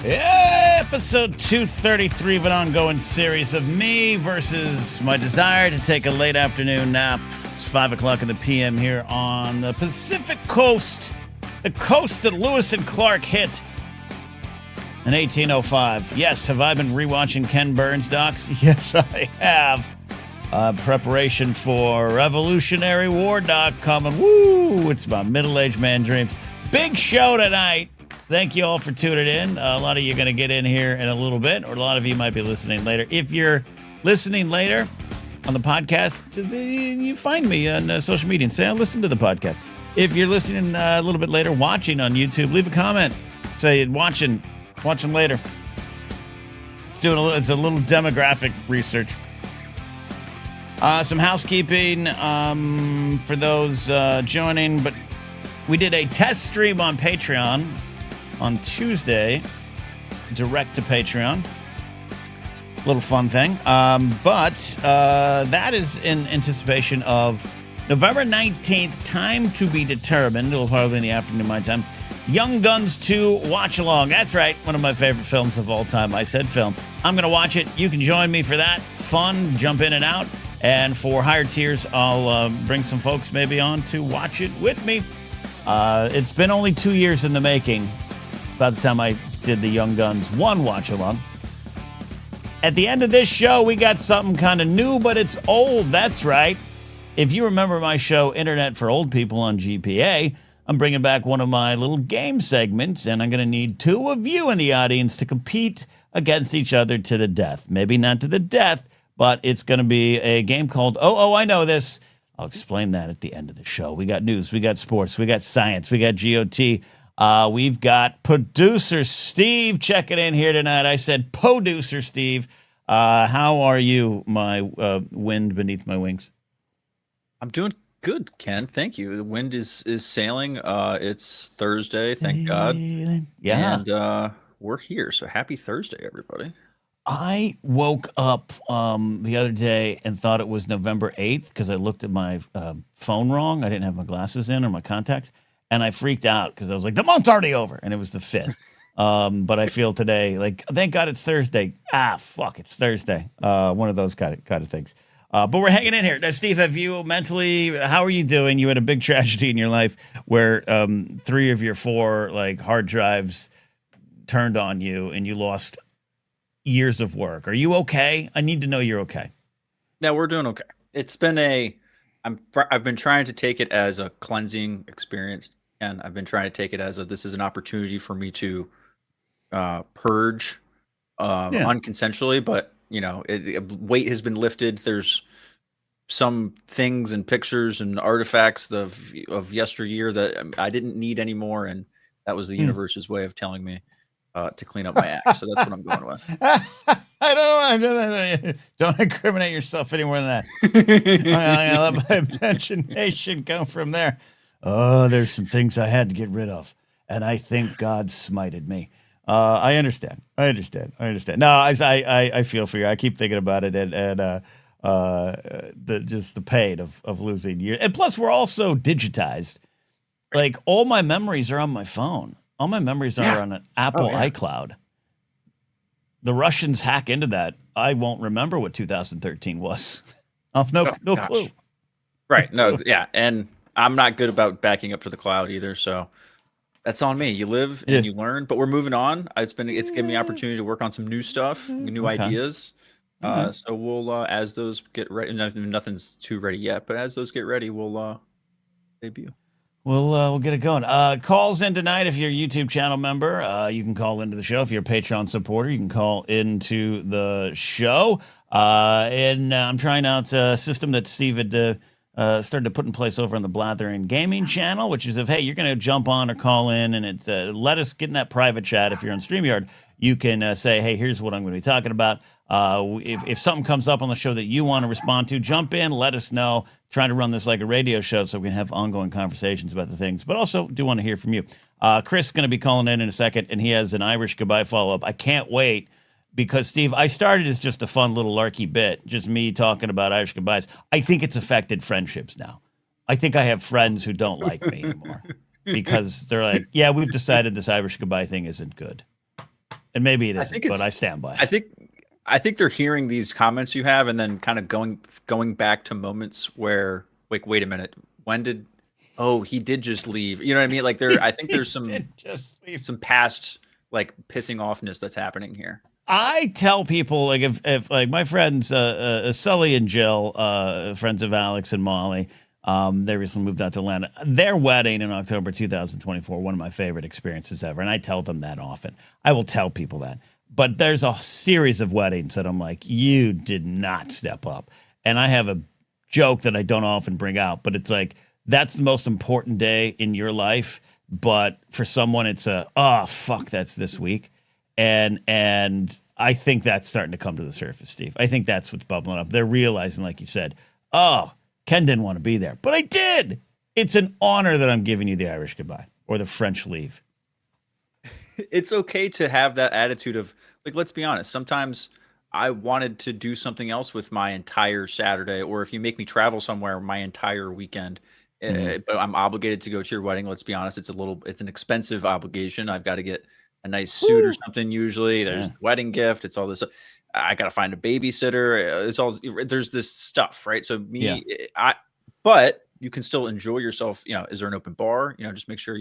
Episode 233 of an ongoing series of me versus my desire to take a late afternoon nap. It's 5 o'clock in the p.m. here on the Pacific Coast, the coast that Lewis and Clark hit in 1805. Yes, have I been rewatching Ken Burns docs? Yes, I have. Preparation for Revolutionary War doc coming. Woo! It's my middle-aged man dreams. Big show tonight. Thank you all for tuning in. A lot of you are going to get in here in a little bit, or a lot of you might be listening later. If you're listening later on the podcast, you find me on social media and say, I listen to the podcast. If you're listening a little bit later, watching on YouTube, leave a comment. Say, watching later. It's a little demographic research. Some housekeeping for those joining, but we did a test stream on Patreon on Tuesday, direct to Patreon. Little fun thing. But that is in anticipation of November 19th, time to be determined. It'll probably be in the afternoon my time. Young Guns 2 Watch Along. That's right, one of my favorite films of all time. I said film. I'm going to watch it. You can join me for that. Fun, jump in and out. And for higher tiers, I'll bring some folks maybe on to watch it with me. It's been only 2 years in the making by the time I did the Young Guns 1 watch-along. At the end of this show, we got something kind of new, but it's old. That's right. If you remember my show, Internet for Old People on GPA, I'm bringing back one of my little game segments, and I'm going to need two of you in the audience to compete against each other to the death. Maybe not to the death, but it's going to be a game called Oh, I Know This. I'll explain that at the end of the show. We got news, we got sports, we got science, we got GOT. We've got producer Steve checking in here tonight. I said producer Steve. How are you, my wind beneath my wings? I'm doing good, Ken. Thank you. The wind is sailing. It's Thursday, thank God. Yeah. And we're here. So happy Thursday, everybody. I woke up the other day and thought it was November 8th because I looked at my phone wrong. I didn't have my glasses in or my contacts. And I freaked out because I was like, the month's already over. And it was the 5th. But I feel today, like, thank God it's Thursday. Fuck, it's Thursday. One of those kind of things. But we're hanging in here. Now, Steve, have you mentally, how are you doing? You had a big tragedy in your life where 3 of your 4 like hard drives turned on you and you lost years of work. Are you okay? I need to know you're okay. Yeah, we're doing okay. It's been I've been trying to take it as a cleansing experience, and I've been trying to take it as this is an opportunity for me to purge unconsensually, but weight has been lifted. There's some things and pictures and artifacts of yesteryear that I didn't need anymore, and that was the universe's way of telling me to clean up my act. So that's what I'm going with. I don't know. Don't incriminate yourself any more than that. I'm gonna let my imagination come from there. Oh, there's some things I had to get rid of, and I think God smited me. I understand. No, I feel for you. I keep thinking about it, and the pain of losing you. And plus, we're all so digitized. Like, all my memories are on my phone. All my memories are on an Apple iCloud. The Russians hack into that. I won't remember what 2013 was. I've no clue. Right. No. Yeah. And I'm not good about backing up to the cloud either. So that's on me. You live and you learn, but we're moving on. It's given me opportunity to work on some new stuff, new ideas. So we'll, as those get ready, nothing's too ready yet, but as those get ready, we'll debut. We'll get it going. Calls in tonight if you're a YouTube channel member. You can call into the show. If you're a Patreon supporter, you can call into the show. And I'm trying out a system that Steve had started to put in place over on the Blathering Gaming channel, which is hey, you're going to jump on or call in, and it's let us get in that private chat. If you're on StreamYard, you can say, hey, here's what I'm going to be talking about. If something comes up on the show that you want to respond to, jump in, let us know. Trying to run this like a radio show so we can have ongoing conversations about the things, but also do want to hear from you. Chris is going to be calling in a second, and he has an Irish goodbye follow-up. I can't wait because, Steve, I started as just a fun little larky bit, just me talking about Irish goodbyes. I think it's affected friendships now. I think I have friends who don't like me anymore because they're like, yeah, we've decided this Irish goodbye thing isn't good. And maybe it I isn't, think but I stand by I it. think I think they're hearing these comments you have, and then kind of going back to moments where, like, wait a minute, when did? Oh, he did just leave. You know what I mean? Like I think He there's some did just leave. some past like pissing offness that's happening here. I tell people, like, if like my friends, Sully and Jill, friends of Alex and Molly, they recently moved out to Atlanta. Their wedding in October 2024, one of my favorite experiences ever. And I tell them that often. I will tell people that. But there's a series of weddings that I'm like, you did not step up. And I have a joke that I don't often bring out, but it's like, that's the most important day in your life. But for someone, it's oh, fuck, that's this week. And I think that's starting to come to the surface, Steve. I think that's what's bubbling up. They're realizing, like you said, oh, Ken didn't want to be there, but I did. It's an honor that I'm giving you the Irish goodbye or the French leave. It's okay to have that attitude of, like, let's be honest. Sometimes I wanted to do something else with my entire Saturday, or if you make me travel somewhere my entire weekend, but I'm obligated to go to your wedding. Let's be honest. It's an expensive obligation. I've got to get a nice suit or something. Usually there's the wedding gift. It's all this. I got to find a babysitter. There's this stuff, right? So but you can still enjoy yourself. You know, is there an open bar? You know, just make sure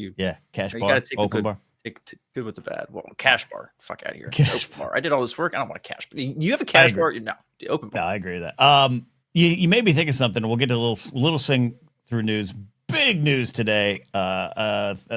cash you bar, got to take the open good. bar. Take good with the bad. Well, cash bar. Fuck out of here. Cash Open bar. I did all this work. I don't want a cash. You have a cash bar? No, the open bar. No, I agree with that. You made me think of something. We'll get to a little swing through news. Big news today.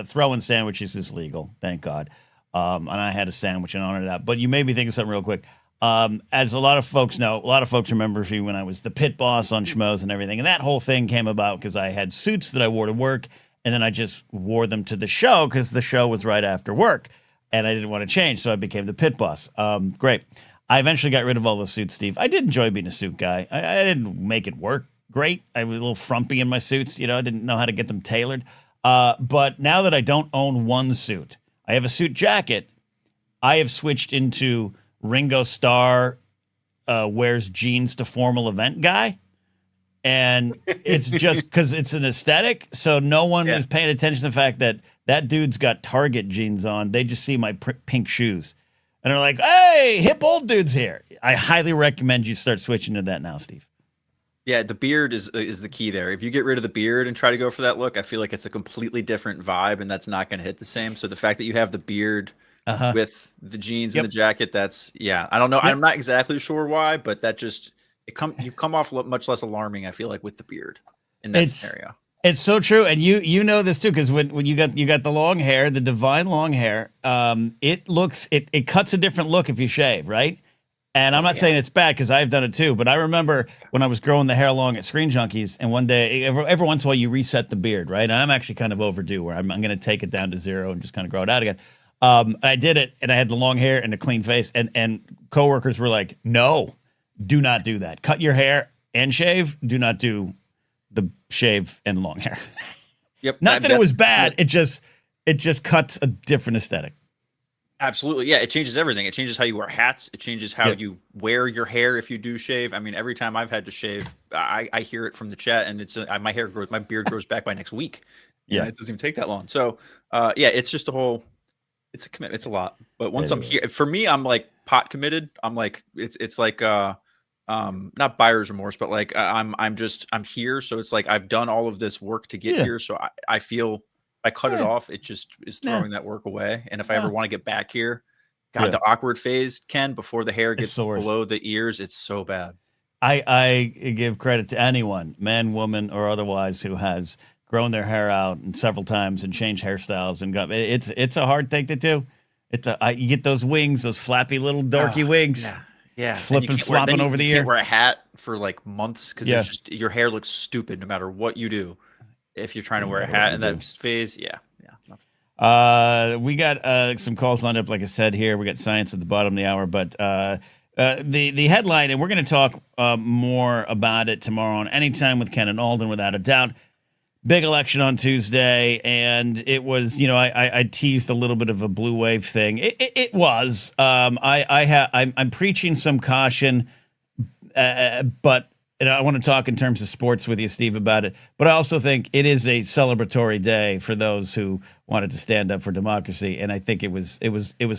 Throwing sandwiches is legal, thank God. And I had a sandwich in honor of that. But you made me think of something real quick. As a lot of folks know, a lot of folks remember me when I was the pit boss on Schmoes and everything. And that whole thing came about because I had suits that I wore to work, and then I just wore them to the show because the show was right after work. And I didn't want to change, so I became the pit boss. Great. I eventually got rid of all those suits, Steve. I did enjoy being a suit guy. I didn't make it work great. I was a little frumpy in my suits. You know, I didn't know how to get them tailored. But now that I don't own one suit, I have a suit jacket. I have switched into Ringo Starr wears jeans to formal event guy. And it's just because it's an aesthetic. So no one is paying attention to the fact that that dude's got Target jeans on. They just see my pink shoes. And they're like, hey, hip old dude's here. I highly recommend you start switching to that now, Steve. Yeah, the beard is the key there. If you get rid of the beard and try to go for that look, I feel like it's a completely different vibe, and that's not going to hit the same. So the fact that you have the beard with the jeans and the jacket, that's I don't know. I'm not exactly sure why, but that just you come off much less alarming, I feel like, with the beard in that scenario. It's so true, and you know this too, because when you got the long hair, the divine long hair, it cuts a different look if you shave, right? And I'm not saying it's bad because I've done it too, but I remember when I was growing the hair long at Screen Junkies, and one day, every once in a while, you reset the beard, right? And I'm actually kind of overdue where I'm going to take it down to 0 and just kind of grow it out again. I did it, and I had the long hair and a clean face, and coworkers were like, "No, do not do that. Cut your hair and shave. Do not do the shave and long hair." Yep. Not that it was bad. It just cuts a different aesthetic. Absolutely. Yeah, it changes everything. It changes how you wear hats. It changes how you wear your hair if you do shave. I mean, every time I've had to shave, I hear it from the chat, and it's my beard grows back by next week. It doesn't even take that long. So, it's just it's a commitment. It's a lot. But once I'm here, for me, I'm like pot committed. I'm like, it's like, not buyer's remorse, but like, I'm here. So it's like, I've done all of this work to get here. So I feel, I cut it off, it just is throwing that work away. And if I ever want to get back here, God, the awkward phase, Ken, before the hair gets below the ears, it's so bad. I give credit to anyone, man, woman, or otherwise, who has grown their hair out and several times and changed hairstyles and it's a hard thing to do. You get those wings, those flappy little dorky wings. Yeah, flipping, flopping over the ear. You can't wear a hat for like months because your hair looks stupid no matter what you do. If you're trying to wear a hat in that phase, we got some calls lined up, like I said here. We got science at the bottom of the hour, but the headline, and we're going to talk more about it tomorrow on Anytime with Ken and Alden, without a doubt. Big election on Tuesday, and it was, I teased a little bit of a blue wave thing. It was. I'm preaching some caution, but and I want to talk in terms of sports with you, Steve, about it. But I also think it is a celebratory day for those who wanted to stand up for democracy, and I think it was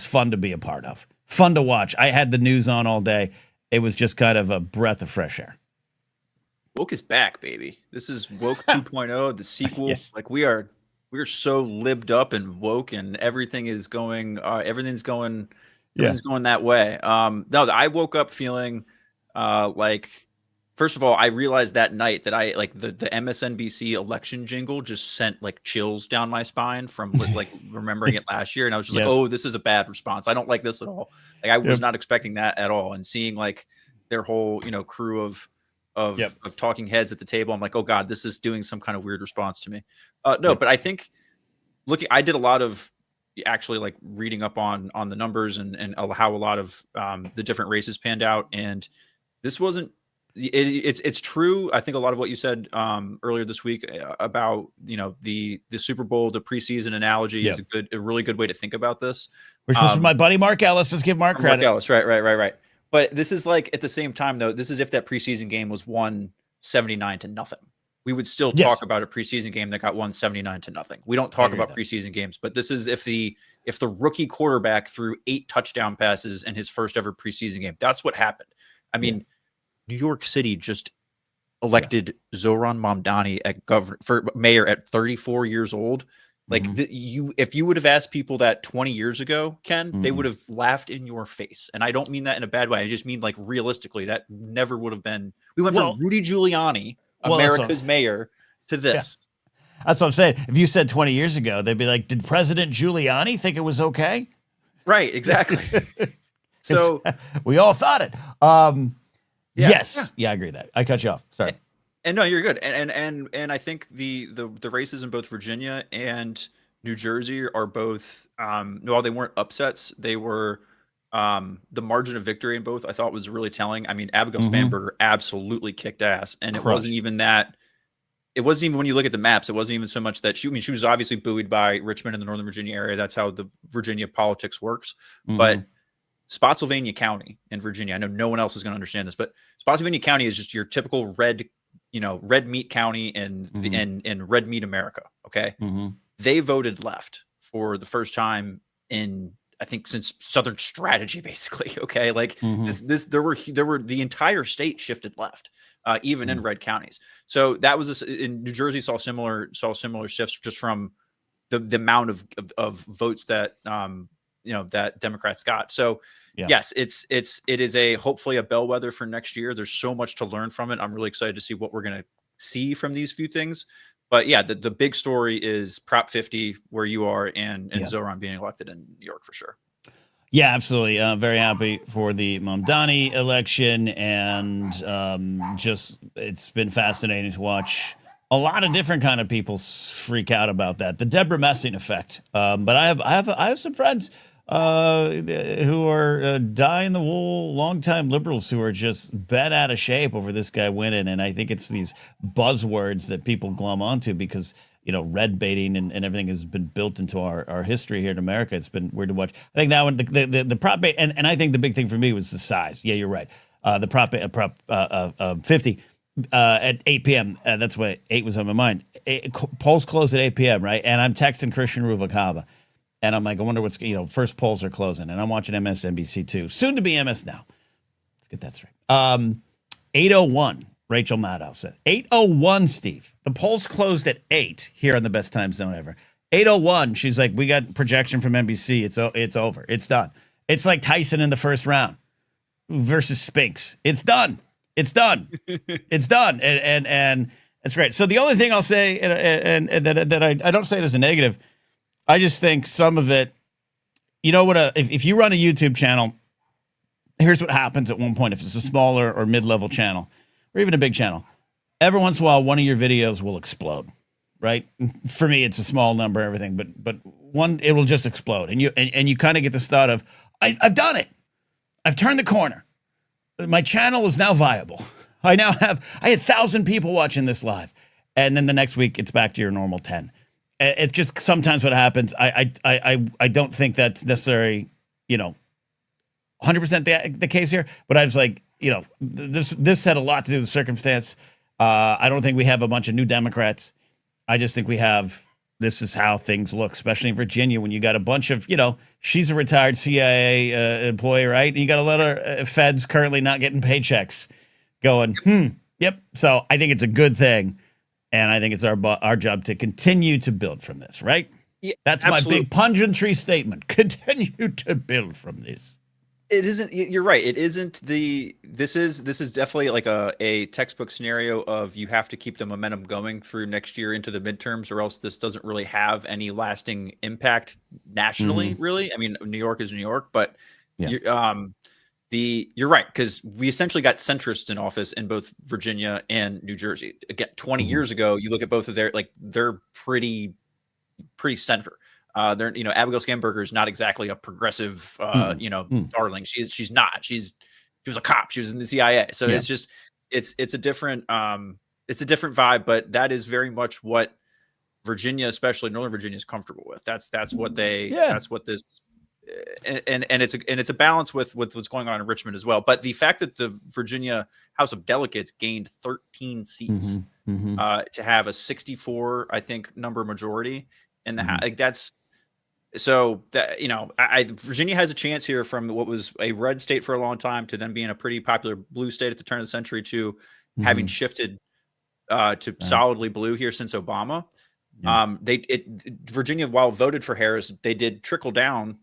fun to be a part of, fun to watch. I had the news on all day. It was just kind of a breath of fresh air. Woke is back, baby. This is Woke 2.0, the sequel. Yes. Like we are so libbed up and woke, and everything is going. Everything's going that way. No, I woke up feeling like. First of all, I realized that night that I like the MSNBC election jingle just sent like chills down my spine from like remembering it last year. And I was just like, oh, this is a bad response. I don't like this at all. Like I was not expecting that at all. And seeing like their whole, crew of talking heads at the table, I'm like, oh God, this is doing some kind of weird response to me. But I think I did a lot of actually like reading up on the numbers and how a lot of the different races panned out. And this wasn't, it's true. I think a lot of what you said earlier this week about the Super Bowl, the preseason analogy is a really good way to think about this. Which was from my buddy Mark Ellis. Let's give Mark credit. Mark Ellis, right. But this is like at the same time though. This is if that preseason game was won 79-0. We would still talk about a preseason game that got won 79-0. We don't talk about preseason games, but this is if the rookie quarterback threw 8 touchdown passes in his first ever preseason game. That's what happened. I mean. New York City just elected Zoran Mamdani for mayor at 34 years old. Like if you would have asked people that 20 years ago, Ken, they would have laughed in your face. And I don't mean that in a bad way. I just mean like realistically, that never would have been. We went from Rudy Giuliani, America's mayor, to this. Yeah. That's what I'm saying. If you said 20 years ago, they'd be like, did President Giuliani think it was okay? Right, exactly. So we all thought it. Yes. Yeah, I agree with that. I cut you off. Sorry. And no, you're good. And I think the races in both Virginia and New Jersey are both while they weren't upsets, they were the margin of victory in both I thought was really telling. I mean, Abigail Spanberger absolutely kicked ass. And it wasn't even when you look at the maps, it wasn't even so much that she was obviously buoyed by Richmond in the Northern Virginia area. That's how the Virginia politics works. But Spotsylvania County in Virginia. I know no one else is going to understand this, but Spotsylvania County is just your typical red meat county in red meat America. Okay. They voted left for the first time in, I think, since Southern Strategy, basically. Okay. Like there were the entire state shifted left, even in red counties. So that was in New Jersey saw similar shifts just from the amount of votes that, that Democrats got. So yes, it is hopefully a bellwether for next year. There's so much to learn from it. I'm really excited to see what we're going to see from these few things. But yeah, the big story is Prop 50 where you are and Zoran being elected in New York for sure. Yeah, absolutely. Very happy for the Mamdani election, and just it's been fascinating to watch a lot of different kind of people freak out about that. The Deborah Messing effect. But I have some friends who are die-in-the-wool, longtime liberals who are just bent out of shape over this guy winning. And I think it's these buzzwords that people glom onto because, red baiting and everything has been built into our history here in America. It's been weird to watch. I think that one, the prop bait, and I think the big thing for me was the size. Yeah, you're right. The prop 50 at 8 p.m. That's why 8 was on my mind. Polls close at 8 p.m., right? And I'm texting Christian Ruvalcaba. And I'm like, I wonder what's, first polls are closing. And I'm watching MSNBC too. Soon to be MS Now. Let's get that straight. 8:01, Rachel Maddow said. 8:01, Steve. The polls closed at 8 here on the best time zone ever. 8:01, she's like, we got projection from NBC. It's over. It's done. It's like Tyson in the first round versus Spinks. It's done. It's done. It's done. And it's great. So the only thing I'll say, and that I don't say it as a negative, I just think some of it, if you run a YouTube channel, here's what happens at one point. If it's a smaller or mid-level channel, or even a big channel, every once in a while, one of your videos will explode, right? For me, it's a small number, everything, but one, it will just explode. And you kind of get this thought of, I've done it. I've turned the corner. My channel is now viable. I had 1,000 people watching this live. And then the next week, it's back to your normal 10. It's just sometimes what happens. I don't think that's necessarily, 100% the case here. But I was like, this had a lot to do with the circumstance. I don't think we have a bunch of new Democrats. I just think this is how things look, especially in Virginia, when you got a bunch of, she's a retired CIA employee, right? And you got a lot of feds currently not getting paychecks going, yep. So I think it's a good thing. And I think it's our job to continue to build from this, right? Yeah, that's absolutely. My big pungentry statement. Continue to build from this. It isn't. You're right. It isn't This is definitely like a textbook scenario of you have to keep the momentum going through next year into the midterms, or else this doesn't really have any lasting impact nationally. Really, I mean, New York is New York, but you're right, because we essentially got centrists in office in both Virginia and New Jersey. Again, 20 years ago, you look at both of they're pretty center. They're, Abigail Schamberger is not exactly a progressive, darling. She's not. She was a cop. She was in the CIA. So it's just it's a different vibe. But that is very much what Virginia, especially Northern Virginia, is comfortable with. That's what this. And it's a balance with what's going on in Richmond as well. But the fact that the Virginia House of Delegates gained 13 seats to have a 64, I think, number majority in the House, that's so that Virginia has a chance here from what was a red state for a long time to then being a pretty popular blue state at the turn of the century to having shifted to solidly blue here since Obama. Virginia, while voted for Harris, they did trickle down,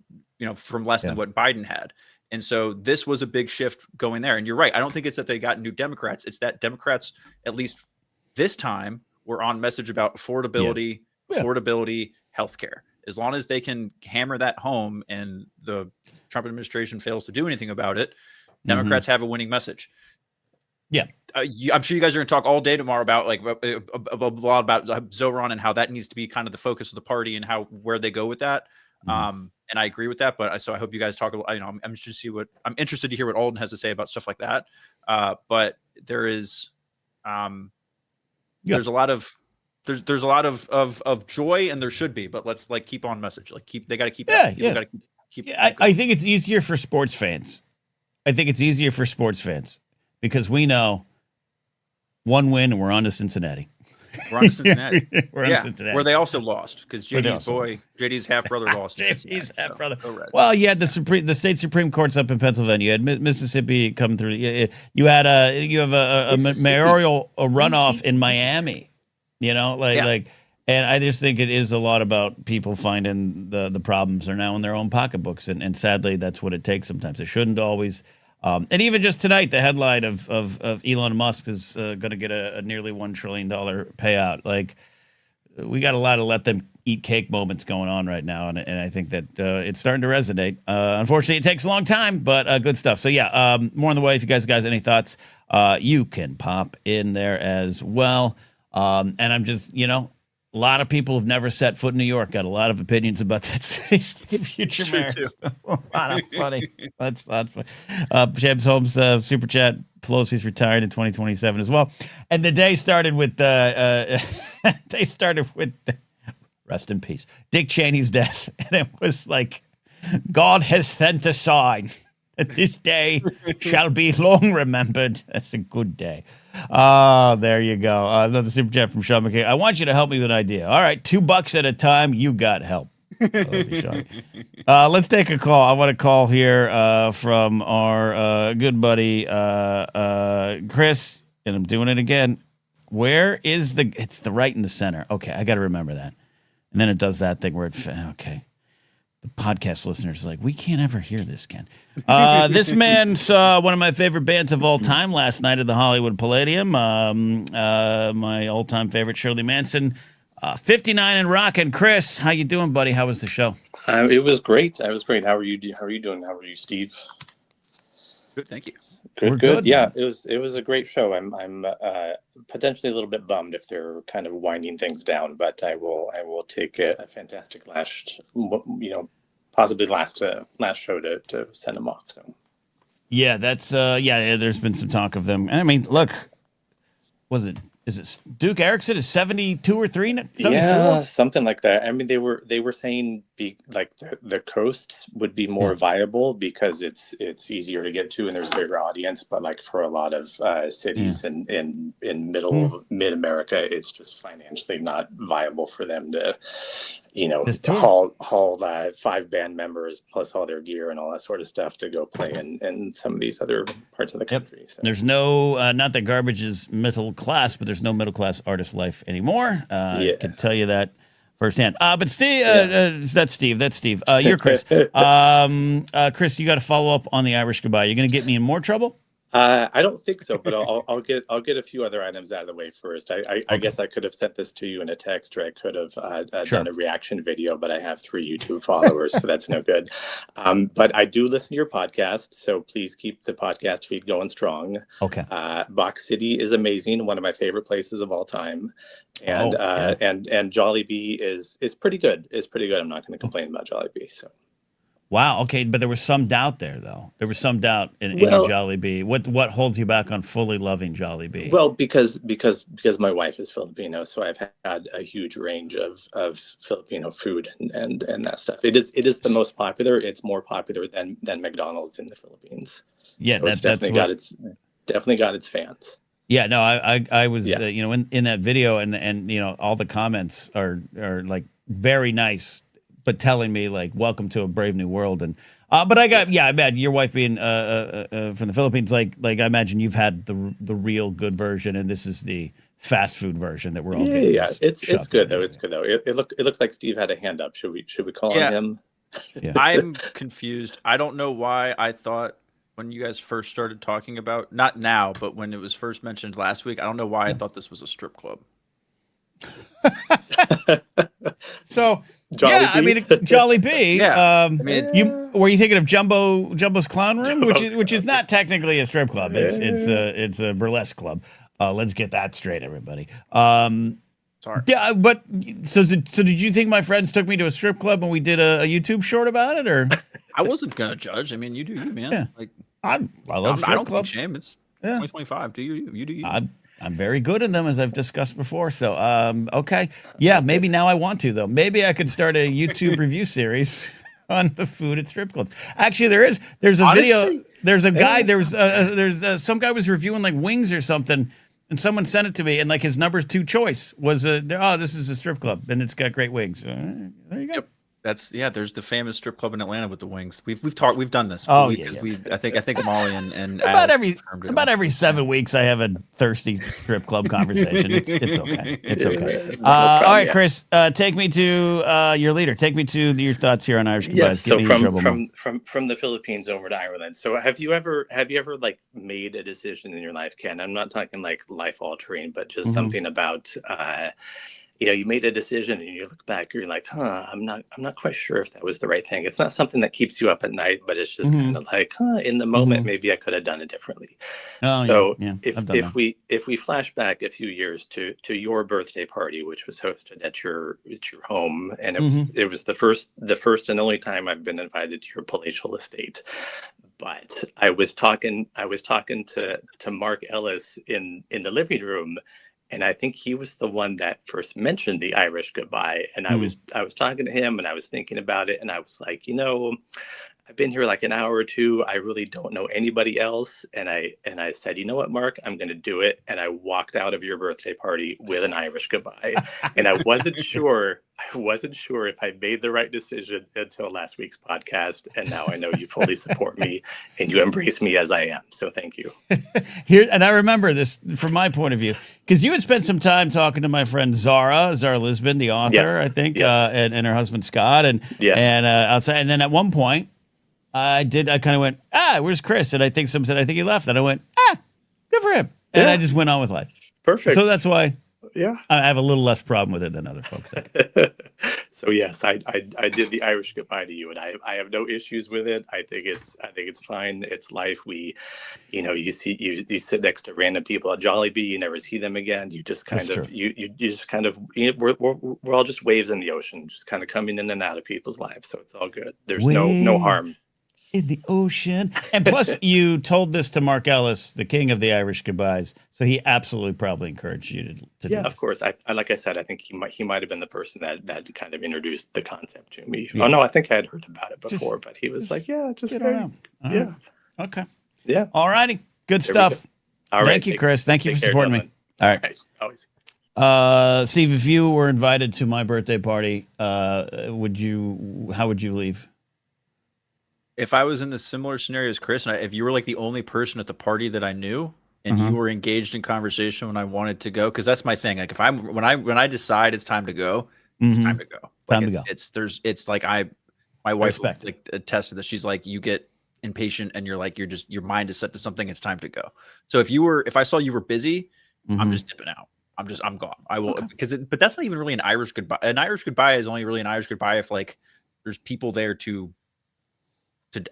from less than what Biden had. And so this was a big shift going there. And you're right. I don't think it's that they got new Democrats. It's that Democrats, at least this time, were on message about affordability, healthcare. As long as they can hammer that home and the Trump administration fails to do anything about it, Democrats have a winning message. Yeah. I'm sure you guys are going to talk all day tomorrow about a lot about Zoran and how that needs to be kind of the focus of the party and where they go with that. And I agree with that, but so I hope you guys talk. I'm interested to hear what Alden has to say about stuff like that. But there is, there's a lot of joy, and there should be. But let's keep on message. They got to keep. I think it's easier for sports fans. Because we know one win and we're on to Cincinnati. We're on to Cincinnati. We're on to Cincinnati. Where they also lost because JD's half brother lost. JD's half brother. Well, you had the state Supreme Court's up in Pennsylvania. You had Mississippi come through. You have a mayoral runoff in Miami. And I just think it is a lot about people finding the problems are now in their own pocketbooks, and sadly, that's what it takes sometimes. It shouldn't always. And even just tonight, the headline of Elon Musk is going to get a nearly $1 trillion payout. We got a lot of let them eat cake moments going on right now, and I think that it's starting to resonate. Unfortunately, it takes a long time, but good stuff. So more on the way. If you guys have any thoughts, you can pop in there as well. And I'm just, a lot of people who've never set foot in New York got a lot of opinions about that city's future mayor. A lot of funny. That's funny. James Holmes, super chat. Pelosi's retired in 2027 as well. And the day started with rest in peace, Dick Cheney's death, and it was like God has sent a sign that this day shall be long remembered. That's a good day. There you go. Another super chat from Sean McKay. I want you to help me with an idea. All right, $2 at a time. You got help. Let's take a call. I want to call here from our good buddy Chris, and I'm doing it again. Where is it's the right in the center. Okay, I got to remember that. And then it does that thing where okay. The podcast listeners are like, we can't ever hear this again. This man saw one of my favorite bands of all time last night at the Hollywood Palladium. My all-time favorite, Shirley Manson, 59 and rockin'. Chris, how you doing, buddy? How was the show? It was great. How are you doing? How are you, Steve? Good, thank you. Good. Yeah, it was a great show. I'm potentially a little bit bummed if they're kind of winding things down, but I will take a fantastic possibly last show to send them off. So yeah, that's there's been some talk of them. I mean, look, was it is it Duke Erickson is 72 or 74? Yeah, something like that. I mean, they were saying like the coasts would be more viable because it's easier to get to and there's a bigger audience. But like for a lot of cities in mid America, it's just financially not viable for them to, haul 5 band members plus all their gear and all that sort of stuff to go play in some of these other parts of the country. So. There's no, not that garbage is middle class, but there's no middle class artist life anymore. I can tell you that firsthand. But Steve, that's Steve. You're Chris. Chris, you got to follow up on the Irish goodbye. You're going to get me in more trouble? I don't think so, but I'll get a few other items out of the way first. I guess I could have sent this to you in a text, or I could have done a reaction video, but I have 3 YouTube followers, so that's no good. But I do listen to your podcast, so please keep the podcast feed going strong. Okay. Box City is amazing, one of my favorite places of all time, and and Jollibee is pretty good. I'm not going to complain about Jollibee. So. Wow. Okay, but there was some doubt there, though. There was some doubt in your Jollibee. What holds you back on fully loving Jollibee? Well, because my wife is Filipino, so I've had a huge range of Filipino food and that stuff. It is the most popular. It's more popular than McDonald's in the Philippines. Yeah, so that's definitely got its fans. Yeah, no, I was in that video and all the comments are like very nice, but telling me like, welcome to a brave new world. And, but I bet your wife being, from the Philippines, like I imagine you've had the real good version and this is the fast food version that we're all getting. Yeah. It's good though. It's good though. It looks like Steve had a hand up. Should we call on him? Yeah. I'm confused. I don't know why I thought when you guys first started talking about, not now, but when it was first mentioned last week, I don't know why I thought this was a strip club. So, Jollibee? I mean, Jollibee. Yeah. Were you thinking of Jumbo's Clown Room, which is not technically a strip club. It's a burlesque club. Let's get that straight, everybody. Sorry. Yeah, but so did you think my friends took me to a strip club and we did a YouTube short about it, or? I wasn't gonna judge. I mean, you do you, man. Yeah. Like I love strip I don't clubs. think shame. It's 2025. Do you? You do you. I'm very good in them, as I've discussed before. So, okay. Yeah, maybe now I want to, though. Maybe I could start a YouTube review series on the food at strip clubs. Actually, there's a video. There's a guy, there's some guy was reviewing like wings or something, and someone sent it to me, and like his number 2 choice was, this is a strip club, and it's got great wings. There you go. Yep. There's the famous strip club in Atlanta with the wings. We've done this. Oh, I think Molly and about every 7 weeks I have a thirsty strip club conversation. It's okay. It's okay. All right, Chris, take me to your leader. Take me to your thoughts here on Irish goodbyes. So from the Philippines over to Ireland. So have you ever like made a decision in your life, Ken? I'm not talking like life altering, but just something about you made a decision and you look back, you're like, I'm not quite sure if that was the right thing. It's not something that keeps you up at night, but it's just kind of like, in the moment, maybe I could have done it differently. If we flash back a few years to your birthday party, which was hosted at your home, and it was the first and only time I've been invited to your palatial estate. But I was talking to Mark Ellis in the living room. And I think he was the one that first mentioned the Irish goodbye. And I was talking to him and I was thinking about it. And I was like, I've been here like an hour or two. I really don't know anybody else. And I said, you know what, Mark, I'm going to do it. And I walked out of your birthday party with an Irish goodbye. And I wasn't sure if I made the right decision until last week's podcast. And now I know you fully support me and you embrace me as I am. So thank you. And I remember this from my point of view, because you had spent some time talking to my friend Zara Lisbon, the author, I think, and her husband Scott, and outside. And then at one point, I kind of went, where's Chris? And I think someone said, I think he left. And I went, good for him. And I just went on with life. Perfect. So that's why I have a little less problem with it than other folks. So yes, I did the Irish goodbye to you, and I have no issues with it. I think it's fine. It's life. You sit next to random people at Jollibee, you never see them again. You just kind of we're all just waves in the ocean, just kind of coming in and out of people's lives. So it's all good. There's no harm. in the ocean. And plus, you told this to Mark Ellis, the king of the Irish goodbyes, so he absolutely probably encouraged you to do Yeah, this. of course. I like I said, I think he might have been the person that kind of introduced the concept to me. Yeah. Oh no, I think I had heard about it before, but he was like, "Yeah, just Get great." on out. All Yeah, right. Okay. yeah. All righty. Good There we go. stuff. All right. Thank you, Chris. Thank you for take care, supporting me. gentlemen. All right. Always. Steve, if you were invited to my birthday party, how would you leave? If I was in the similar scenario as Chris, and if you were like the only person at the party that I knew, and you were engaged in conversation when I wanted to go, because that's my thing. Like if when I decide it's time to go, it's time to go. Like Time to go. It's like my wife Respect. like attested that. She's like, you get impatient and you're like, your mind is set to something. It's time to go. So if I saw you were busy, I'm just dipping out. I'm gone. I will, but that's not even really an Irish goodbye. An Irish goodbye is only really an Irish goodbye if like there's people there to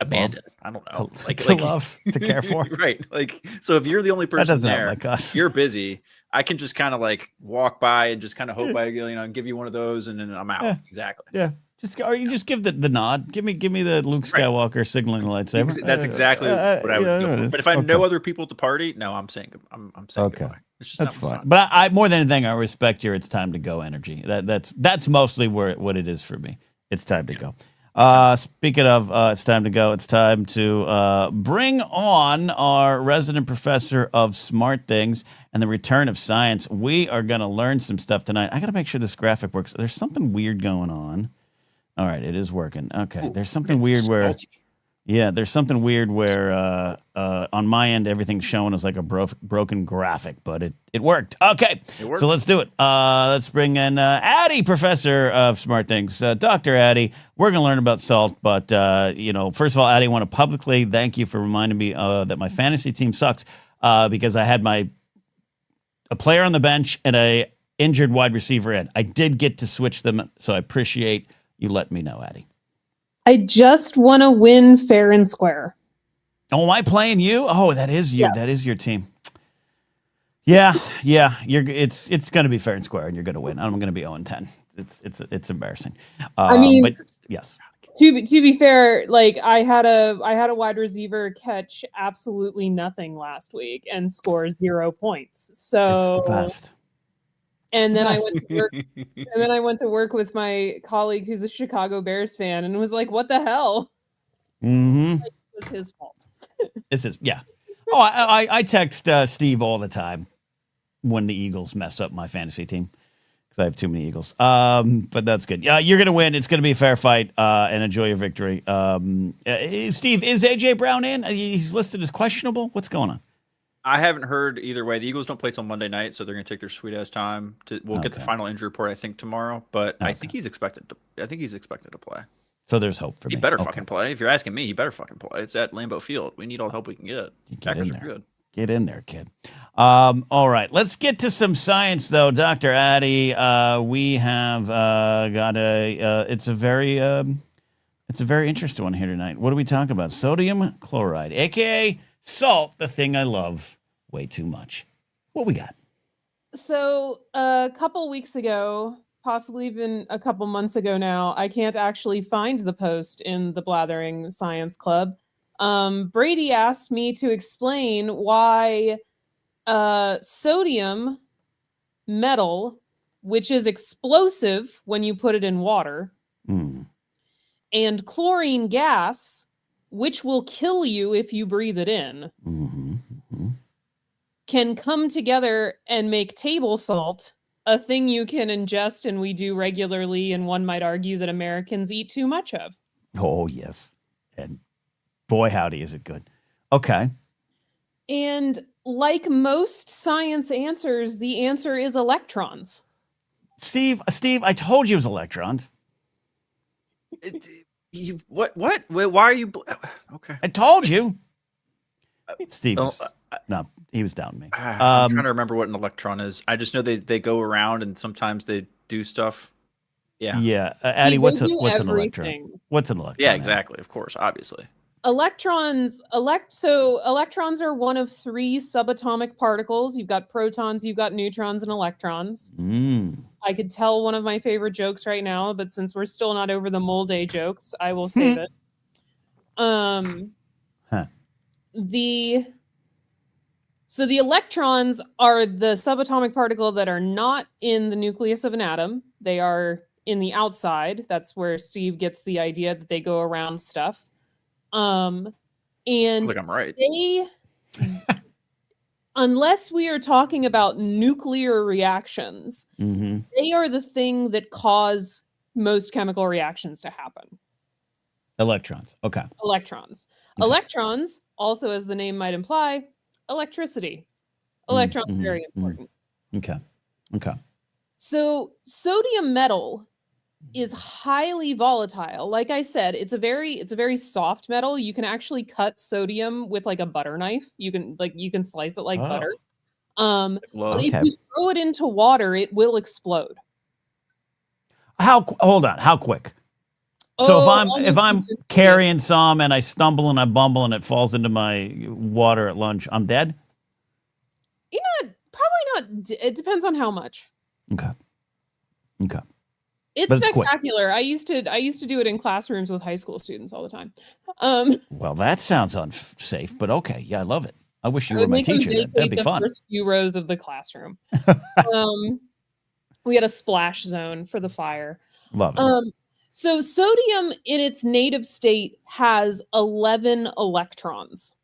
abandon. I don't know. To love, to care for. Right. Like, so if you're the only person That doesn't there, like us. you're busy. I can just kind of like walk by and just kind of hope and give you one of those and then I'm out. Yeah. Exactly. Yeah. Or you just give the nod. Give me the Luke Skywalker signaling the lightsaber. That's exactly what I would go for. But if I know other people at the party, no, I'm saying goodbye. It's just that's fine. But I more than anything, I respect your "it's time to go" energy. That's mostly what it is for me. It's time to go. Speaking of, it's time to go. It's time to bring on our resident professor of smart things and the return of science. We are going to learn some stuff tonight. I got to make sure this graphic works. There's something weird going on. All right, it is working. Okay, there's something weird where, there's something weird where on my end everything's showing as like a broken graphic, but it worked. Okay, so let's do it. Let's bring in Addie, professor of smart things, Dr. Addie. We're gonna learn about salt, but first of all, Addie, I want to publicly thank you for reminding me that my fantasy team sucks because I had a player on the bench and a injured wide receiver in. I did get to switch them, so I appreciate you let me know, Addie. I just want to win fair and square. Oh, am I playing you? Oh, that is you. Yeah. That is your team. Yeah. It's going to be fair and square, and you're going to win. I'm going to be 0-10. It's embarrassing. But yes. To be fair, like I had a wide receiver catch absolutely nothing last week and score 0 points. So it's the best. And then I went to work with my colleague who's a Chicago Bears fan and was like, "What the hell?" Mm-hmm. Like, it was his fault. This is Oh, I text Steve all the time when the Eagles mess up my fantasy team because I have too many Eagles. But that's good. Yeah, you're gonna win. It's gonna be a fair fight. And enjoy your victory. Steve, is AJ Brown in? He's listed as questionable. What's going on? I haven't heard either way. The Eagles don't play till Monday night, so they're going to take their sweet ass time. We'll get the final injury report, I think, tomorrow. But I think he's expected to play. So there's hope for me. He better fucking play. If you're asking me, he better fucking play. It's at Lambeau Field. We need all the help we can get. Packers are good. Get in there, kid. All right, let's get to some science, though, Dr. Addie. We have got it's a very interesting one here tonight. What are we talking about? Sodium chloride, aka salt, the thing I love way too much. What we got? So a couple weeks ago, possibly even a couple months ago now, I can't actually find the post in the Blathering Science Club. Brady asked me to explain why sodium metal, which is explosive when you put it in water, and chlorine gas, which will kill you if you breathe it in, can come together and make table salt, a thing you can ingest and we do regularly, and one might argue that Americans eat too much of. Oh, yes. And boy, howdy, is it good. Okay. And like most science answers, the answer is electrons. Steve, I told you it was electrons. What? Why are you? Okay. I told you. Steve, no, he was down me. I'm trying to remember what an electron is. I just know they go around and sometimes they do stuff. Yeah. Yeah. Addie, what's an electron? What's an electron? Yeah, exactly. Of course, obviously. Electrons are one of 3 subatomic particles. You've got protons, you've got neutrons, and electrons. I could tell one of my favorite jokes right now, but since we're still not over the mole day jokes, I will save it. Huh. The electrons are the subatomic particle that are not in the nucleus of an atom. They are in the outside. That's where Steve gets the idea that they go around stuff. And Like I'm right. they, unless we are talking about nuclear reactions, they are the thing that cause most chemical reactions to happen. Electrons. Okay. Electrons. Okay. Electrons, also as the name might imply, electricity. Electrons are very important. Okay. Okay. So sodium metal is highly volatile. Like I said, it's a very soft metal. You can actually cut sodium with like a butter knife. You can slice it like butter. But if you throw it into water, it will explode. Hold on. How quick? So if I'm carrying some and I stumble and I bumble and it falls into my water at lunch, I'm dead? You know, probably not. It depends on how much. Okay. It's spectacular. I used to do it in classrooms with high school students all the time. Well, that sounds unsafe, but okay. Yeah, I love it. I wish you were my teacher. That'd be fun. First few rows of the classroom. We had a splash zone for the fire. Love it. So sodium in its native state has 11 electrons.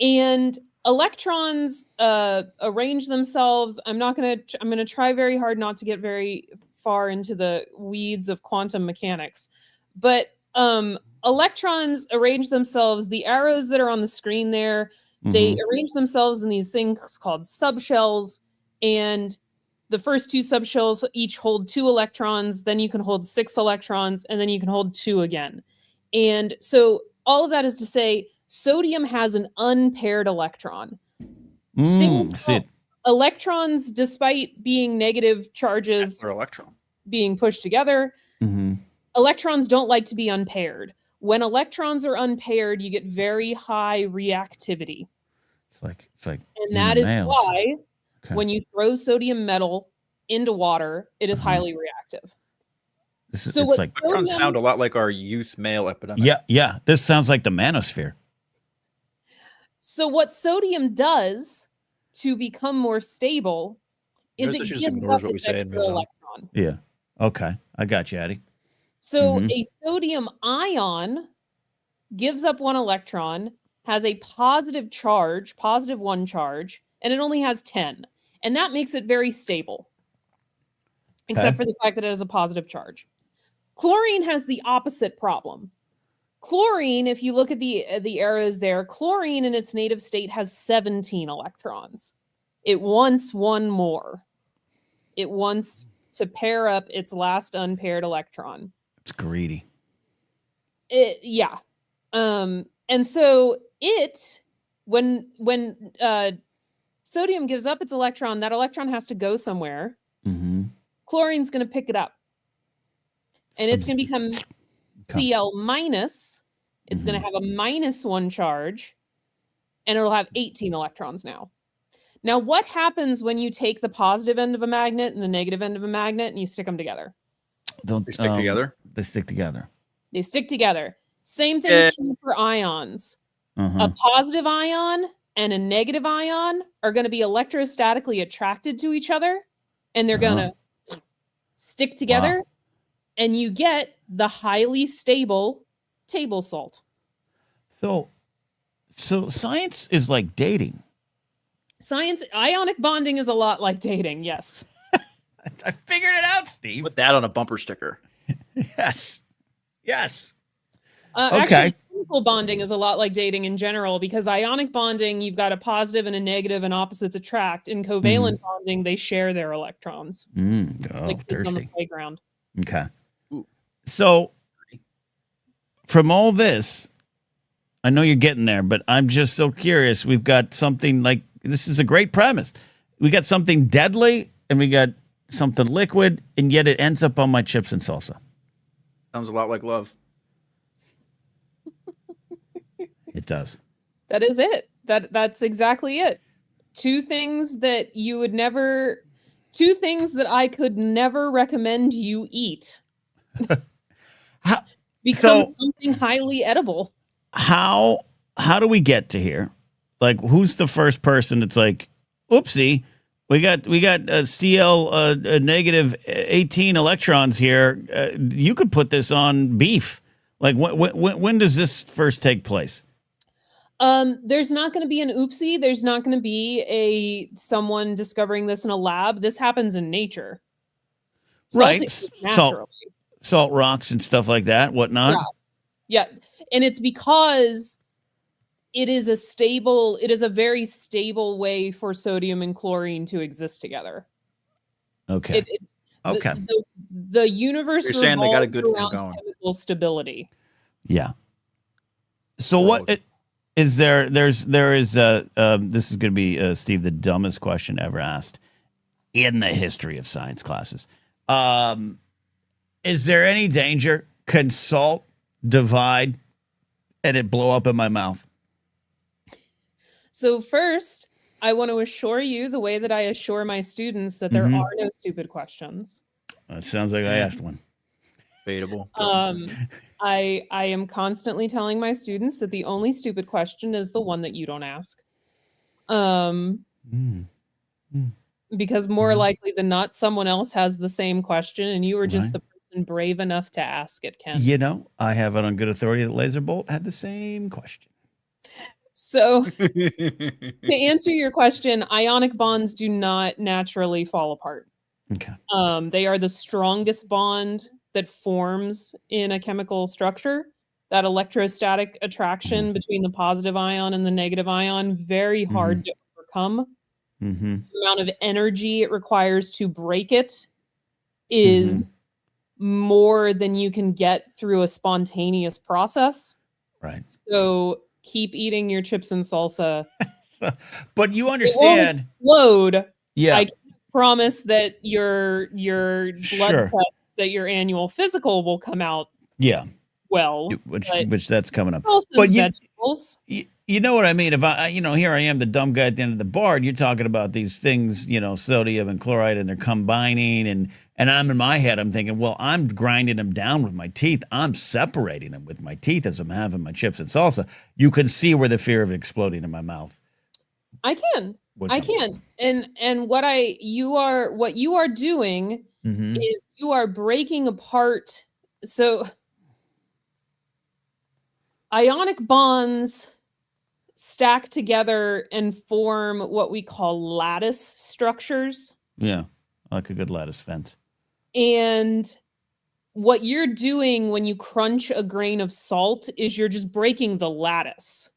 And electrons arrange themselves. I'm going to try very hard not to get very far into the weeds of quantum mechanics. But electrons arrange themselves. The arrows that are on the screen there, they arrange themselves in these things called subshells. And the first two subshells each hold 2 electrons, then you can hold 6 electrons, and then you can hold 2 again. And so all of that is to say, sodium has an unpaired electron. Electrons, despite being negative charges being pushed together, electrons don't like to be unpaired. When electrons are unpaired, you get very high reactivity. It's like and that is why when you throw sodium metal into water, it is highly reactive. Electrons sound a lot like our youth male epidemic. Yeah. This sounds like the manosphere. So what sodium does to become more stable is it gives up its extra electron. Yeah. Okay. I got you, Addie. So a sodium ion gives up 1 electron, has a positive charge, positive 1 charge, and it only has 10. And that makes it very stable, except for the fact that it has a positive charge. Chlorine has the opposite problem. Chlorine, if you look at the arrows there, chlorine in its native state has 17 electrons. It wants 1 more. It wants to pair up its last unpaired electron. It's greedy. Yeah. And so when sodium gives up its electron, that electron has to go somewhere. Chlorine's going to pick it up. And it's going to become Cl minus. It's going to have a -1 charge. And it'll have 18 electrons now. Now, what happens when you take the positive end of a magnet and the negative end of a magnet and you stick them together? They stick together? They stick together. They stick together. Same thing is true for ions. A positive ion and a negative ion are going to be electrostatically attracted to each other, and they're going to stick together, and you get the highly stable table salt. So science is like dating. Ionic bonding is a lot like dating, yes. I figured it out, Steve. Put that on a bumper sticker. Yes. Okay. Actually, chemical bonding is a lot like dating in general, because ionic bonding, you've got a positive and a negative and opposites attract. In covalent bonding, they share their electrons. Like kids on the playground. Okay. So from all this, I know you're getting there, but I'm just so curious. We've got something like, this is a great premise. We got something deadly and we got something liquid, and yet it ends up on my chips and salsa. Sounds a lot like love. It does. That is it. That's exactly it. 2 things that I could never recommend you eat. Become something highly edible. how do we get to here? Like, who's the first person that's like, oopsie, we got Cl negative 18 electrons here. You could put this on beef. Like, when does this first take place? There's not going to be an oopsie. There's not going to be someone discovering this in a lab. This happens in nature. Right. Naturally. Salt rocks and stuff like that, whatnot. Yeah. And it's because it is a very stable way for sodium and chlorine to exist together. Okay. Okay. The universe You're saying they got a good thing around going. chemical stability. Yeah. So what is there? There is. This is going to be Steve, the dumbest question ever asked in the history of science classes. Is there any danger? Can salt divide and it blow up in my mouth? So first, I want to assure you the way that I assure my students that there are no stupid questions. That sounds like I asked one. Debatable. I am constantly telling my students that the only stupid question is the one that you don't ask. Because more likely than not, someone else has the same question and you were just the person brave enough to ask it, Ken. You know, I have it on good authority that Laserbolt had the same question. So to answer your question, ionic bonds do not naturally fall apart. Okay. They are the strongest bond that forms in a chemical structure. That electrostatic attraction between the positive ion and the negative ion, very hard to overcome. The amount of energy it requires to break it is more than you can get through a spontaneous process. Right. So keep eating your chips and salsa. But you understand. It won't explode. Yeah. I can't promise that your blood test, that your annual physical will come out. Yeah. Well, which that's coming up. But vegetables. You know what I mean? If I, here I am, the dumb guy at the end of the bar, and you're talking about these things, sodium and chloride, and they're combining, and I'm in my head, I'm thinking, well, I'm grinding them down with my teeth. I'm separating them with my teeth as I'm having my chips and salsa. You can see where the fear of exploding in my mouth. I can. And what you are doing is you are breaking apart. So ionic bonds stack together and form what we call lattice structures. Yeah, like a good lattice fence. And what you're doing when you crunch a grain of salt is you're just breaking the lattice.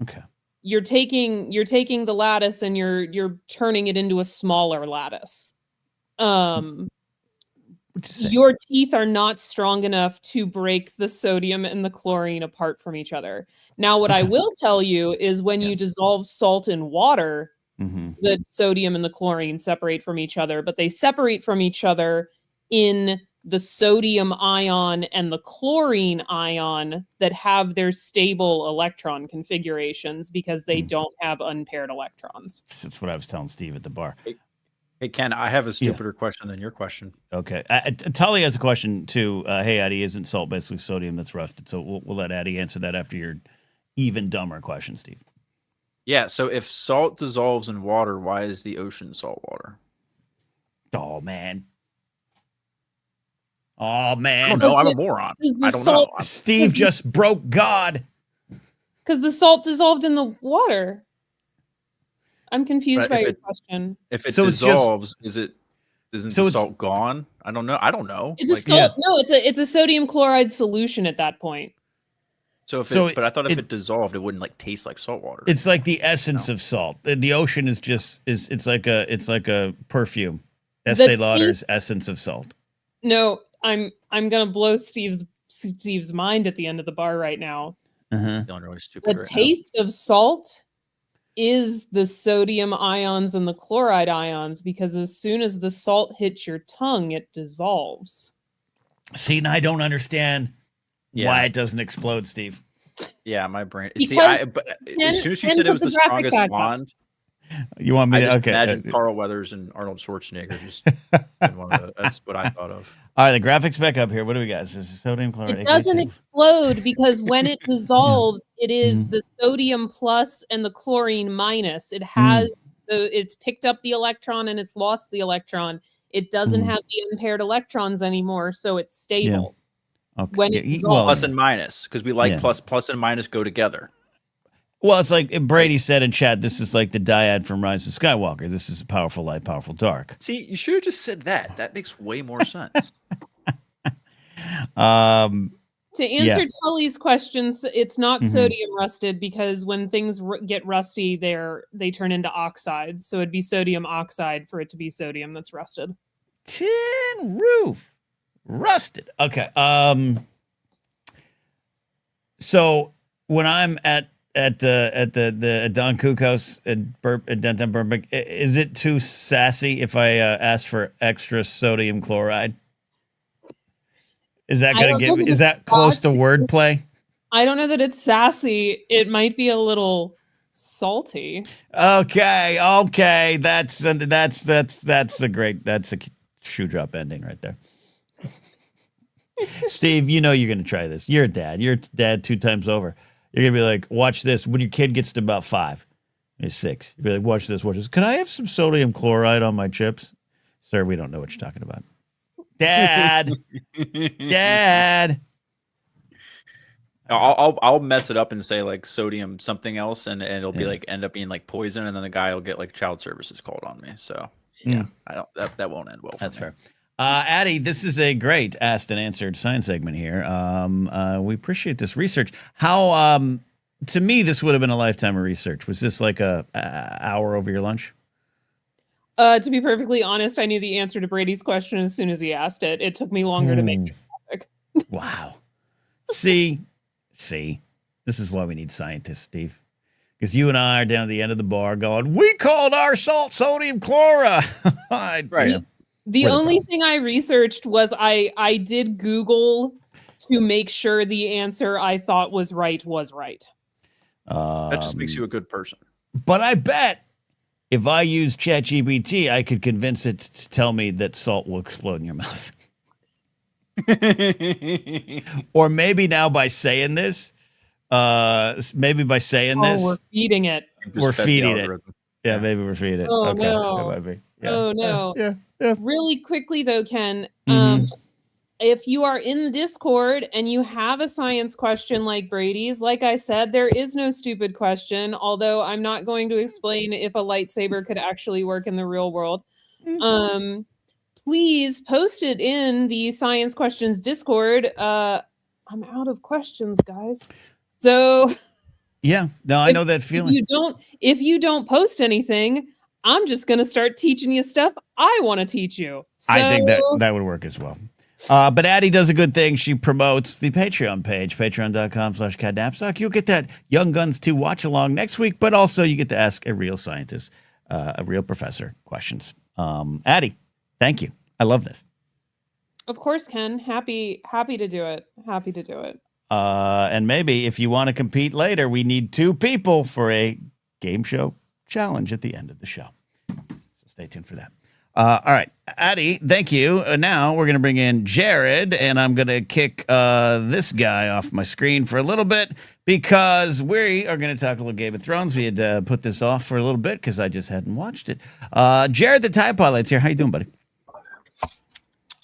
Okay. You're taking the lattice and you're turning it into a smaller lattice. Your teeth are not strong enough to break the sodium and the chlorine apart from each other. Now, what I will tell you is when you dissolve salt in water, the sodium and the chlorine separate from each other, but they separate from each other in the sodium ion and the chlorine ion that have their stable electron configurations because they don't have unpaired electrons. That's what I was telling Steve at the bar. Hey, Ken, I have a stupider question than your question. Okay. Tully has a question too. Hey, Addie, isn't salt basically sodium that's rusted? So we'll let Addie answer that after your even dumber question, Steve. Yeah, so if salt dissolves in water, why is the ocean salt water? Oh, man. I don't know. I'm a moron. I don't know. Steve just broke God. Because the salt dissolved in the water. I'm confused by your question. If it dissolves, isn't the salt gone? I don't know. It's a salt. No, it's a sodium chloride solution at that point. But I thought if it dissolved, it wouldn't taste like salt water. It's like the essence of salt. The ocean is it's like a perfume. Estee Lauder's essence of salt. No, I'm gonna blow Steve's mind at the end of the bar right now. Feeling really stupid the taste of salt is the sodium ions and the chloride ions, because as soon as the salt hits your tongue, it dissolves. See, now I don't understand why it doesn't explode, Steve. Yeah, my brain. As soon as you said it was the strongest bond, You want me I to? just Okay. imagine Carl Weathers and Arnold Schwarzenegger just. That's what I thought of. All right, the graphics back up here. What do we got? This is sodium chloride. It doesn't explode because when it dissolves, it is Mhm. the sodium plus and the chlorine minus. It has it's picked up the electron and it's lost the electron. It doesn't have the impaired electrons anymore, so it's stable. Okay. When it Well, dissolves. Plus and minus, because we like Yeah. plus and minus go together. Well, it's like Brady said in chat. This is like the dyad from Rise of Skywalker. This is powerful light, powerful dark. See, you should have just said that. That makes way more sense. To answer Tully's questions, it's not sodium rusted because when things get rusty, they turn into oxides. So it'd be sodium oxide for it to be sodium that's rusted. Tin roof, rusted. Okay. So when I'm at Don Kukos at downtown Burbank, is it too sassy if I ask for extra sodium chloride? Is that gonna give? Is that close to wordplay? I don't know that it's sassy. It might be a little salty. Okay. That's a shoe drop ending right there. Steve, you know you're gonna try this. You're a dad. You're a dad 2 times over. You're gonna be like, watch this. When your kid gets to about 5, he's 6. You'll be like, watch this. Can I have some sodium chloride on my chips? Sir, we don't know what you're talking about. Dad. I'll mess it up and say like sodium something else, and it'll be like end up being like poison, and then the guy will get like child services called on me. So yeah, I don't that won't end well. That's fair. Addie, this is a great asked and answered science segment here. We appreciate this research. How to me this would have been a lifetime of research. Was this like a hour over your lunch? To be perfectly honest, I knew the answer to Brady's question as soon as he asked it. It took me longer to make the topic. Wow. See, this is why we need scientists, Steve. Because you and I are down at the end of the bar going, we called our salt sodium chloride. Right. The only thing I researched was I did Google to make sure the answer I thought was right was right. That just makes you a good person. But I bet if I use ChatGPT, I could convince it to tell me that salt will explode in your mouth. Or maybe now by saying this, we're feeding it. We're feeding it. Yeah, maybe we're feeding it. Oh, okay. no. That might be. Yeah. Oh, no. Yeah. Really quickly, though, Ken, if you are in the Discord and you have a science question like Brady's, like I said, there is no stupid question, although I'm not going to explain if a lightsaber could actually work in the real world. Please post it in the Science Questions Discord. I'm out of questions, guys. So yeah, no, I know that feeling. If you don't post anything, I'm just going to start teaching you stuff I want to teach you. So, I think that would work as well. But Addie does a good thing. She promotes the Patreon page, patreon.com/Napzok. You'll get that Young Guns 2 watch along next week, but also you get to ask a real scientist, a real professor questions. Addie, thank you. I love this. Of course, Ken. Happy to do it. Happy to do it. And maybe if you want to compete later, we need 2 people for a game show challenge at the end of the show. So stay tuned for that. All right, Addie, thank you. Now we're going to bring in Jared, and I'm going to kick this guy off my screen for a little bit because we are going to talk a little Game of Thrones. We had put this off for a little bit because I just hadn't watched it. Jared, the TIE Pilot's here. How you doing, buddy?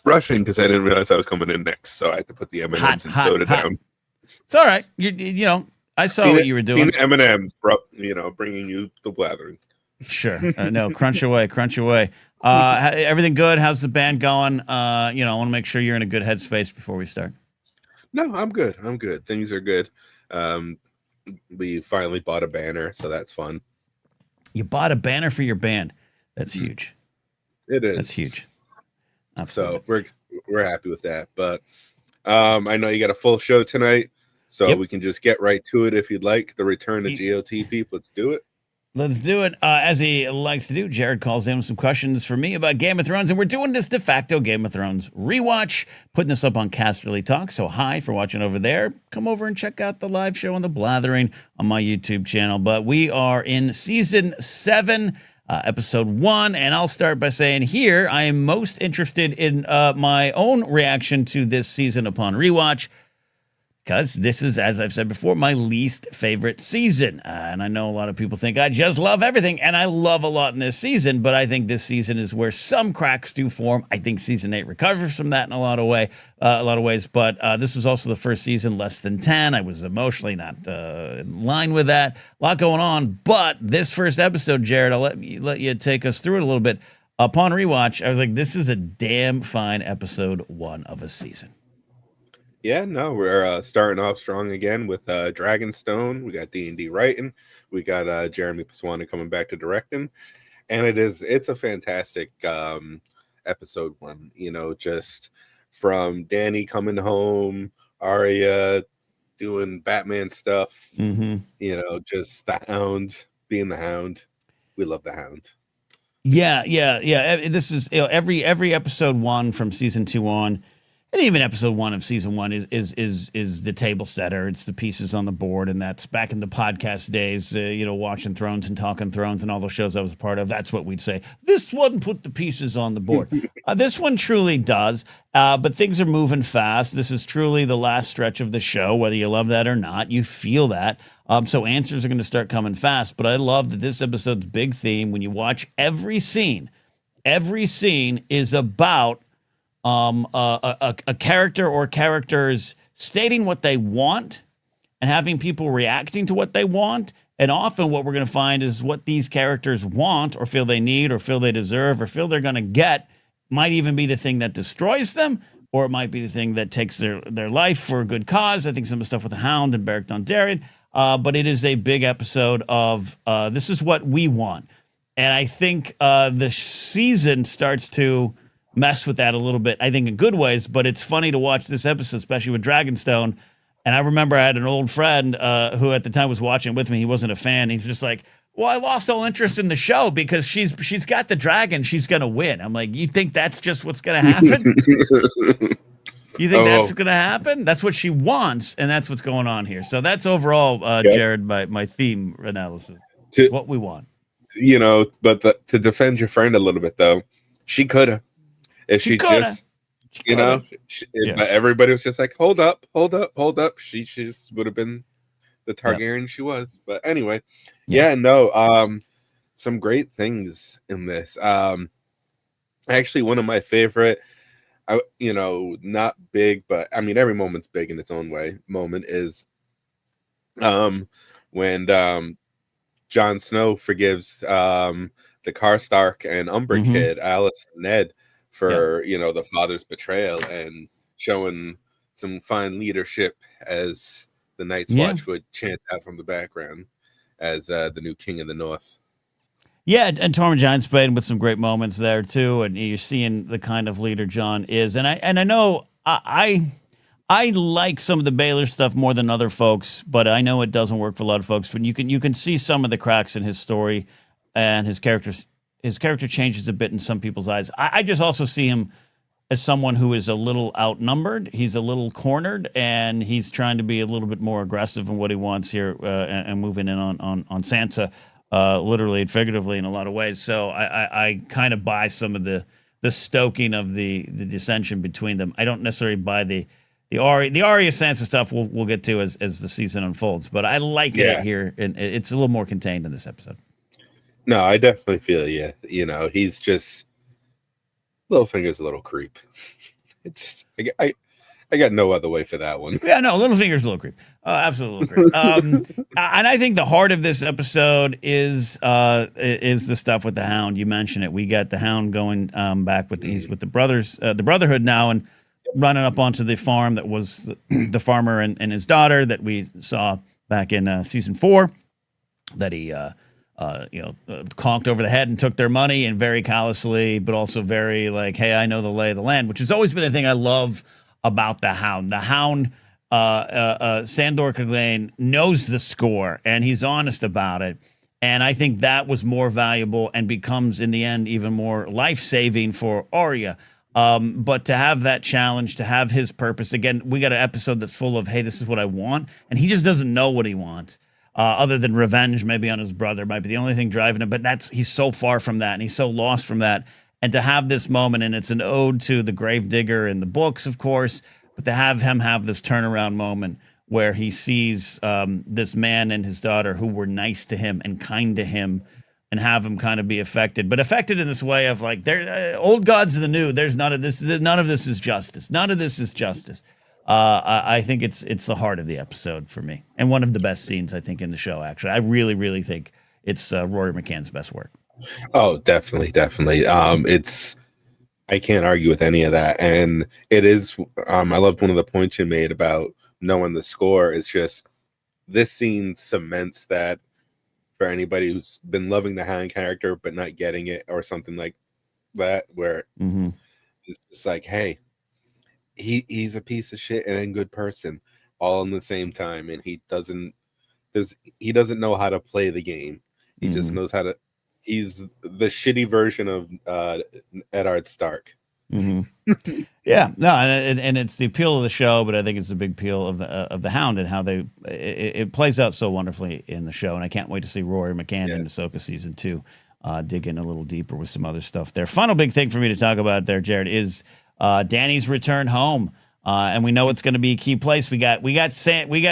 Rushing because I didn't realize I was coming in next, so I had to put the M&Ms and soda down. It's all right. You know, I saw what you were doing. M&Ms, bro. You know, bringing you the blathering. Sure. No, crunch away. Everything good? How's the band going? I want to make sure you're in a good headspace before we start. No, I'm good. Things are good. We finally bought a banner, so that's fun. You bought a banner for your band. That's huge. It is. That's huge. Absolutely. So we're happy with that. But I know you got a full show tonight, so we can just get right to it if you'd like. The return of GOT people. Let's do it. Let's do it. As he likes to do, Jared calls in with some questions for me about Game of Thrones, and we're doing this de facto Game of Thrones rewatch, putting this up on Casterly Talk. So hi for watching over there. Come over and check out the live show on the Blathering on my YouTube channel. But we are in season 7, episode 1, and I'll start by saying here I am most interested in my own reaction to this season upon rewatch, because this is, as I've said before, my least favorite season. And I know a lot of people think I just love everything, and I love a lot in this season, but I think this season is where some cracks do form. I think season 8 recovers from that in a lot of ways, but this was also the first season less than 10. I was emotionally not in line with that. A lot going on, but this first episode, Jared, I'll let you take us through it a little bit. Upon rewatch, I was like, this is a damn fine episode 1 of a season. Yeah, no, we're starting off strong again with Dragonstone. We got D&D writing. We got Jeremy Paswana coming back to directing. And it's a fantastic episode 1, you know, just from Dany coming home, Arya doing Batman stuff, you know, just the Hound being the Hound. We love the Hound. Yeah. This is, you know, every episode 1 from season 2 on, and even episode 1 of season 1 is the table setter. It's the pieces on the board, and that's back in the podcast days, you know, watching Thrones and Talking Thrones and all those shows I was a part of. That's what we'd say. This one put the pieces on the board. This one truly does, but things are moving fast. This is truly the last stretch of the show, whether you love that or not. You feel that. So answers are going to start coming fast, but I love that this episode's big theme, when you watch every scene is about a character or characters stating what they want and having people reacting to what they want. And often what we're going to find is what these characters want or feel they need or feel they deserve or feel they're going to get might even be the thing that destroys them, or it might be the thing that takes their life for a good cause. I think some of the stuff with the Hound and Beric Dondarrion, but it is a big episode of this is what we want. And I think the season starts to mess with that a little bit, I think in good ways, but it's funny to watch this episode, especially with Dragonstone. And I remember I had an old friend who at the time was watching with me. He wasn't a fan. He's just like, well, I lost all interest in the show because she's got the dragon. She's going to win. I'm like, you think that's just what's going to happen? You think that's going to happen? That's what she wants, and that's what's going on here. So that's overall, Jared, my theme analysis. It's what we want. You know, but to defend your friend a little bit, though, she could have. If she just, you know, but everybody was just like, hold up. She just would have been the Targaryen she was. But anyway, some great things in this. Actually, one of my favorite, you know, not big, but I mean, every moment's big in its own way. Moment is when Jon Snow forgives the Karstark and Umber kid, Alice and Ned, for you know, the father's betrayal, and showing some fine leadership as the Night's Watch would chant out from the background as the new king of the North. Yeah, and Tormund Giantspade with some great moments there too, and you're seeing the kind of leader Jon is. And I know I like some of the Baylor stuff more than other folks, but I know it doesn't work for a lot of folks. But you can see some of the cracks in his story and his characters. His character changes a bit in some people's eyes. I just also see him as someone who is a little outnumbered. He's a little cornered, and he's trying to be a little bit more aggressive in what he wants here and moving in on Sansa, literally and figuratively in a lot of ways. So I kind of buy some of the stoking of the dissension between them. I don't necessarily buy the Arya Sansa stuff. We'll get to as the season unfolds, but I like it here, and it's a little more contained in this episode. No, I definitely feel you. You know, he's just Littlefinger's a little creep. It's I got no other way for that one. Yeah, no, Littlefinger's a little creep. Absolutely creep. And I think the heart of this episode is the stuff with the Hound. You mentioned it. We got the Hound going back with he's with the brothers, the Brotherhood now, and running up onto the farm that was the farmer and his daughter that we saw back in season 4. That he conked over the head and took their money, and very callously, but also very like, hey, I know the lay of the land, which has always been the thing I love about the Hound. The Hound, Sandor Clegane knows the score, and he's honest about it. And I think that was more valuable and becomes, in the end, even more life-saving for Arya. But to have that challenge, to have his purpose, again, we got an episode that's full of, hey, this is what I want. And he just doesn't know what he wants, other than revenge, maybe on his brother, might be the only thing driving him. But he's so far from that, and he's so lost from that. And to have this moment, and it's an ode to the gravedigger in the books, of course, but to have him have this turnaround moment where he sees this man and his daughter who were nice to him and kind to him, and have him kind of be affected, but affected in this way of like, they're old gods of the new. There's none of this. None of this is justice. None of this is justice. I think it's the heart of the episode for me, and one of the best scenes I think in the show. Actually, I really, really think it's Rory McCann's best work. Oh, definitely. I can't argue with any of that, and it is. I loved one of the points you made about knowing the score. It's just this scene cements that. For anybody who's been loving the Hound character but not getting it, or something like that, where it's just like, hey, he's a piece of shit and a good person all in the same time, and he doesn't know how to play the game. He just knows how to. He's the shitty version of Eddard Stark. Yeah, no, and it's the appeal of the show, but I think it's the big appeal of the Hound, and how it plays out so wonderfully in the show. And I can't wait to see Rory McCann in Ahsoka season 2 dig in a little deeper with some other stuff there. Final big thing for me to talk about there, Jared, is Danny's return home. And we know it's going to be a key place. We got Samuel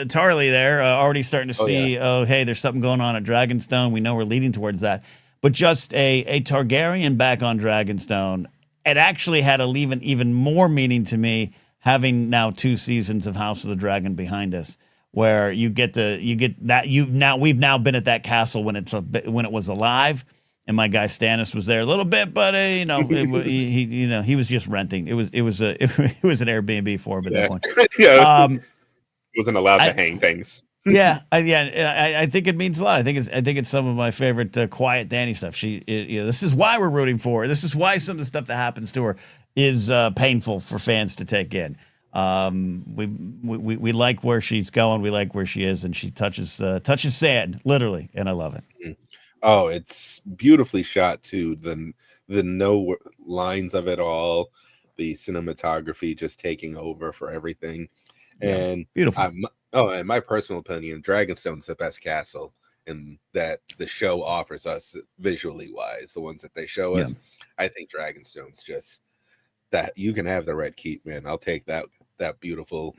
Tarly there, already starting to see. Hey, there's something going on at Dragonstone. We know we're leading towards that. But just a Targaryen back on Dragonstone, it actually had even more meaning to me, having now 2 seasons of House of the Dragon behind us, where we've now been at that castle when it was alive. And my guy Stannis was there a little bit, but he was just renting. It was an Airbnb for him at that point. Wasn't allowed to hang things. I think it means a lot. I think it's some of my favorite quiet Dany stuff. This is why we're rooting for her. This is why some of the stuff that happens to her is painful for fans to take in. We like where she's going. We like where she is, and she touches sand literally, and I love it. Oh, it's beautifully shot too. The no lines of it all, the cinematography just taking over for everything, and beautiful. In my personal opinion, Dragonstone's the best castle, and that the show offers us visually wise. The ones that they show us, I think Dragonstone's just that. You can have the Red Keep, man. I'll take that beautiful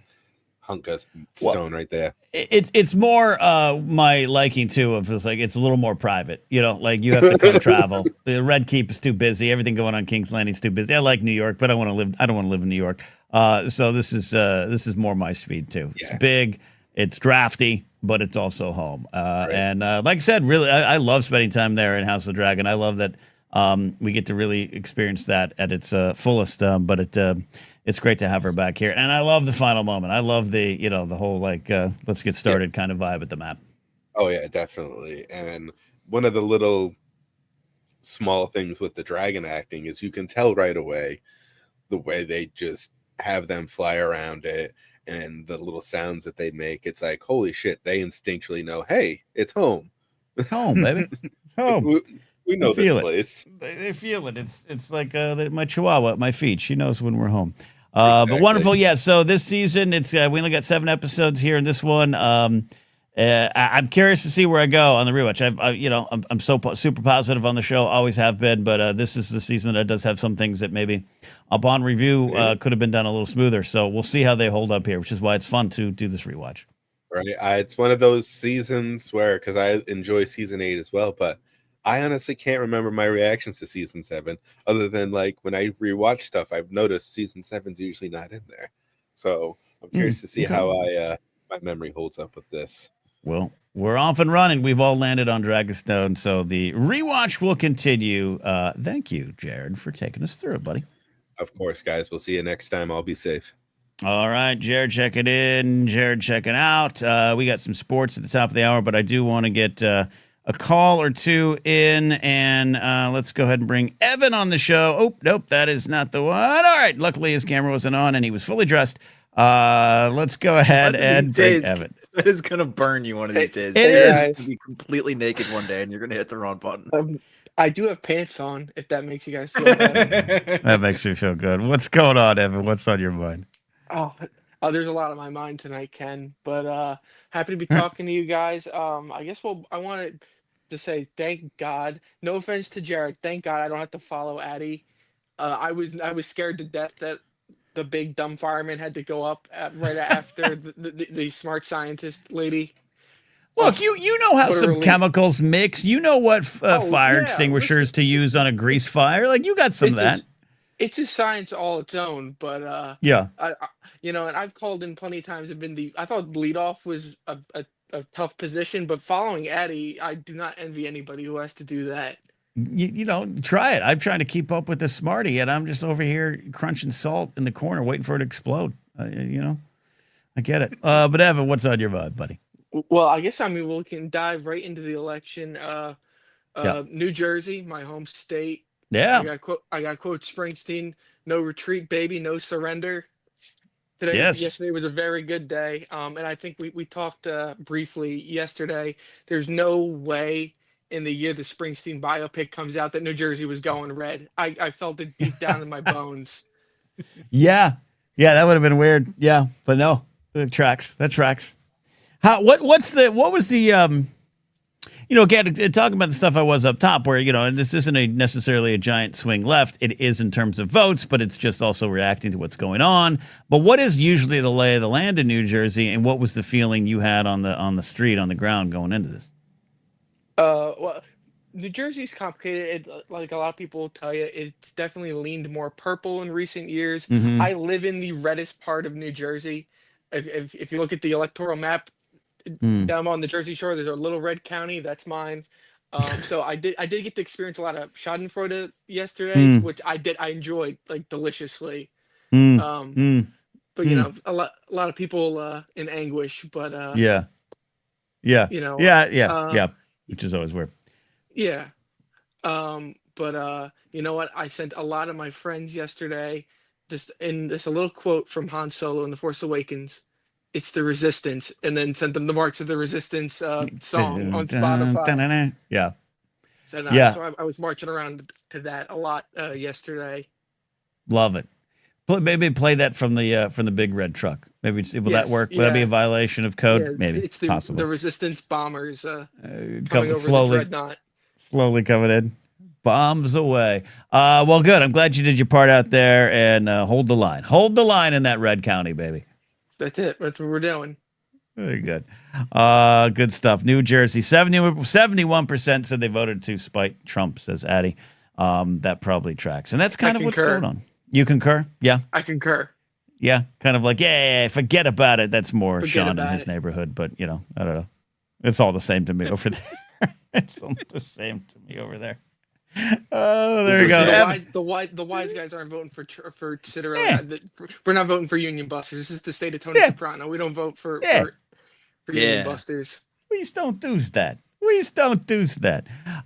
hunk of stone right there. It's more my liking too of it's like it's a little more private, like you have to kind of travel. The Red Keep is too busy. Everything going on King's Landing's too busy. I like New York, but I don't want to live in New York. So this is more my speed too. It's big, it's drafty, but it's also home. And like I said, really, I love spending time there in House of the Dragon. I love that we get to really experience that at its fullest. But it's great to have her back here, and I love the final moment. I love the the whole let's get started kind of vibe at the map. Oh yeah, definitely. And one of the little small things with the dragon acting is you can tell right away the way they just have them fly around it and the little sounds that they make. It's like, holy shit, they instinctually know, hey, it's home. Home, baby. Home. We know this place. They feel it. It's like my Chihuahua at my feet. She knows when we're home. Exactly. But wonderful. Yeah. So this season, it's we only got 7 episodes here in this one. I'm curious to see where I go on the rewatch. I'm so super positive on the show, always have been. But this is the season that does have some things that maybe upon review could have been done a little smoother. So we'll see how they hold up here, which is why it's fun to do this rewatch. Right. It's one of those seasons where, because I enjoy season 8 as well, but I honestly can't remember my reactions to season 7, other than like when I rewatch stuff, I've noticed season 7's usually not in there. So I'm curious to see how my memory holds up with this. Well, we're off and running. We've all landed on Dragonstone, so the rewatch will continue. Thank you, Jared, for taking us through it, buddy. Of course, guys. We'll see you next time. I'll be safe. All right, Jared checking in, Jared checking out. We got some sports at the top of the hour, but I do want to get a call or two in, and let's go ahead and bring Evan on the show. Oh, nope, that is not the one. All right, luckily his camera wasn't on, and he was fully dressed. Let's go ahead and take Evan. It is gonna burn you one of these days. It You're is. gonna be completely naked one day, and you're gonna hit the wrong button. I do have pants on, if that makes you guys feel better. That makes me feel good. What's going on, Evan? What's on your mind? Oh, there's a lot on my mind tonight, Ken. But happy to be talking to you guys. I guess I wanted to say thank God. No offense to Jared. Thank God I don't have to follow Addy. I was scared to death that the big dumb fireman had to go up right after the smart scientist lady. Look, you know how What a some relief. chemicals mix. You know what Oh, fire yeah, extinguishers listen, to use on a grease fire. Like you got some of that. It's a science all its own, but Yeah. I and I've called in plenty of times. I thought leadoff was a tough position, but following Addy, I do not envy anybody who has to do that. You know, try it. I'm trying to keep up with the Smarty, and I'm just over here crunching salt in the corner, waiting for it to explode. You know, I get it. But Evan, what's on your mind, buddy? Well, I guess we can dive right into the election. Yeah. New Jersey, my home state. Yeah. I got quote Springsteen, no retreat, baby, no surrender. Yes. Yesterday was a very good day. And I think we talked briefly yesterday. There's no way in the year the Springsteen biopic comes out that New Jersey was going red. I felt it deep down in my bones. Yeah. Yeah, that would have been weird. Yeah, but no, it tracks. That tracks. What was the you know, again, talking about the stuff I was up top where, you know, and this isn't necessarily a giant swing left. It is in terms of votes, but it's just also reacting to what's going on. But what is usually the lay of the land in New Jersey, and what was the feeling you had on the street, on the ground going into this? Well, New Jersey's complicated. Like a lot of people will tell you, it's definitely leaned more purple in recent years. Mhm. I live in the reddest part of New Jersey. If you look at the electoral map, down on the Jersey Shore, there's a little red county. That's mine. So I did get to experience a lot of Schadenfreude yesterday, which I enjoyed like deliciously. But you know, a lot of people in anguish. But Yeah. you know, Yeah. Which is always weird. yeah. But you know what? I sent a lot of my friends yesterday just in this a little quote from Han Solo in The Force Awakens. It's the resistance, and then sent them the Marks of the Resistance song on Spotify. Yeah. So, Yeah. so I was marching around to that a lot yesterday. Love it. Maybe play that from the big red truck. Maybe will that Yes, work? Will that be a yeah. violation of code? Yeah, Maybe. it's the Possibly. Resistance bombers coming Come over slowly. the dreadnought. Slowly coming in. Bombs away. Well, good. I'm glad you did your part out there, and hold the line. Hold the line in that red county, baby. That's it. That's what we're doing. Very good. Good stuff. New Jersey, 71% said they voted to spite Trump, says Addy. That probably tracks. And that's kind of what's going on. You concur? Yeah. I concur. Yeah. Kind of like, yeah, forget about it. That's more Forget Sean in about his it. neighborhood. But, you know, I don't know. It's all the same to me over there. It's all the same to me over there. Oh, there you go. The wise guys aren't voting for Citarella. We're not voting for union busters. This is the state of Tony Soprano. We don't vote for union busters. We just don't do that.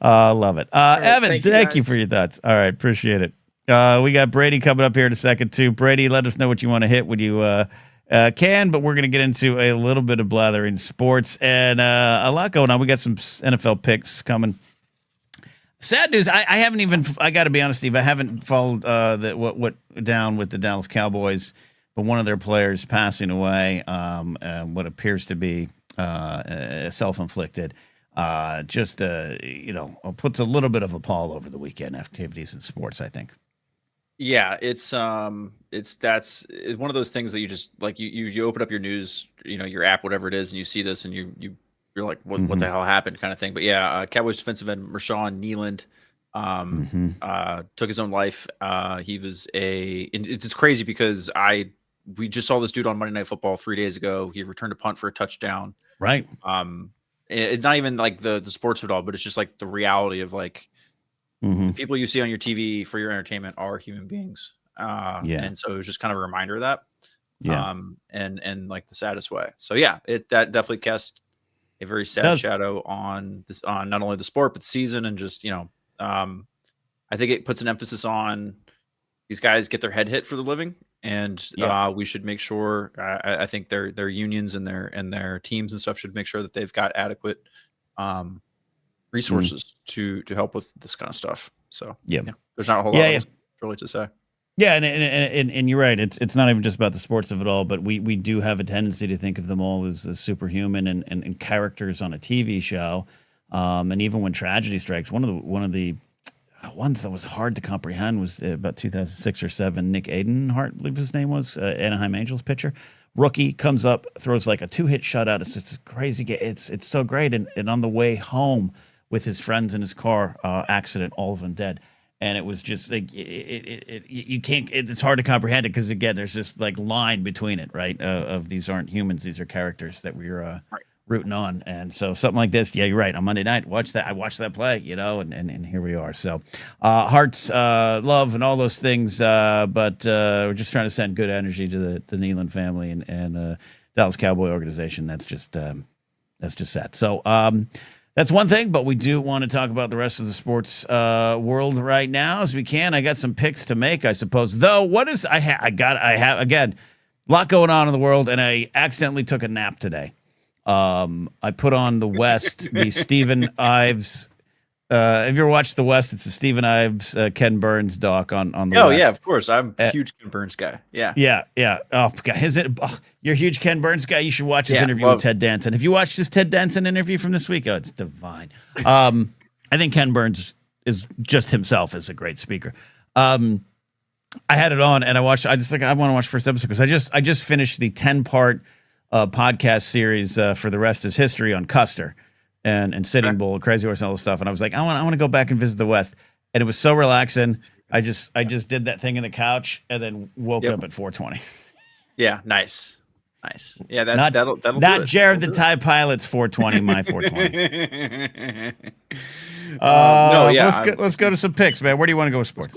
Love it. Evan, thank you for your thoughts. All right, appreciate it. We got Brady coming up here in a second too. Brady, let us know what you want to hit when you can, but we're going to get into a little bit of blathering sports and a lot going on. We got some NFL picks coming. Sad news. I haven't even. I got to be honest, Steve. I haven't followed what down with the Dallas Cowboys, but one of their players passing away. What appears to be self-inflicted. Puts a little bit of a pall over the weekend activities in sports, I think. Yeah, it's one of those things that you just like you open up your news, your app, whatever it is, and you see this and you're like, what the hell happened, kind of thing. But yeah, Cowboys defensive end Marshawn Nealand took his own life. It's crazy because we just saw this dude on Monday Night Football 3 days ago. He returned a punt for a touchdown. Right. It's not even like the sports of it all, but it's just like the reality of like the people you see on your TV for your entertainment are human beings. And so it was just kind of a reminder of that. Yeah. And like the saddest way. So yeah, that definitely cast a very sad shadow on not only the sport but the season, and just I think it puts an emphasis on these guys get their head hit for the living, and Yeah. we should make sure. I think their unions and their teams and stuff should make sure that they've got adequate resources to help with this kind of stuff. So Yeah. there's not a whole lot else really to say. Yeah, and you're right. It's not even just about the sports of it all, but we do have a tendency to think of them all as superhuman and characters on a TV show. And even when tragedy strikes, one of the ones that was hard to comprehend was about 2006 or 7. Nick Adenhart, I believe his name was, Anaheim Angels pitcher. Rookie comes up, throws like a 2-hit shutout. It's crazy. It's so great. And on the way home with his friends in his car, accident, all of them dead. And it was just like you can't. It's hard to comprehend it because again, there's this like line between it, right? Of these aren't humans; these are characters that we're rooting on. And so something like this, yeah, you're right. On Monday night, I watched that play, and here we are. So hearts, love, and all those things. But we're just trying to send good energy to the Nealon family and Dallas Cowboy organization. That's just that. So. That's one thing, but we do want to talk about the rest of the sports world right now as we can. I got some picks to make, I suppose. Though, I have again a lot going on in the world, and I accidentally took a nap today. I put on The West, the Stephen Ives. Have you ever watched The West? It's a Stephen Ives, Ken Burns doc on the West. Yeah, of course. I'm a huge Ken Burns guy. Yeah. Oh, God. You're a huge Ken Burns guy. You should watch his interview with Ted Danson. Have you watched his Ted Danson interview from this week? Oh, it's divine. I think Ken Burns is just himself as a great speaker. I had it on and I watched. I want to watch the first episode because I just finished the 10-part podcast series for The Rest Is History on Custer. And Sitting Bull, Crazy Horse, and all this stuff. And I was like, I want to go back and visit the West. And it was so relaxing. I just did that thing in the couch and then woke up at 4:20. Yeah, nice. Yeah, that'll not Jared the Thai Pilot's 4:20, my 4:20. Let's go to some picks, man. Where do you want to go with sports?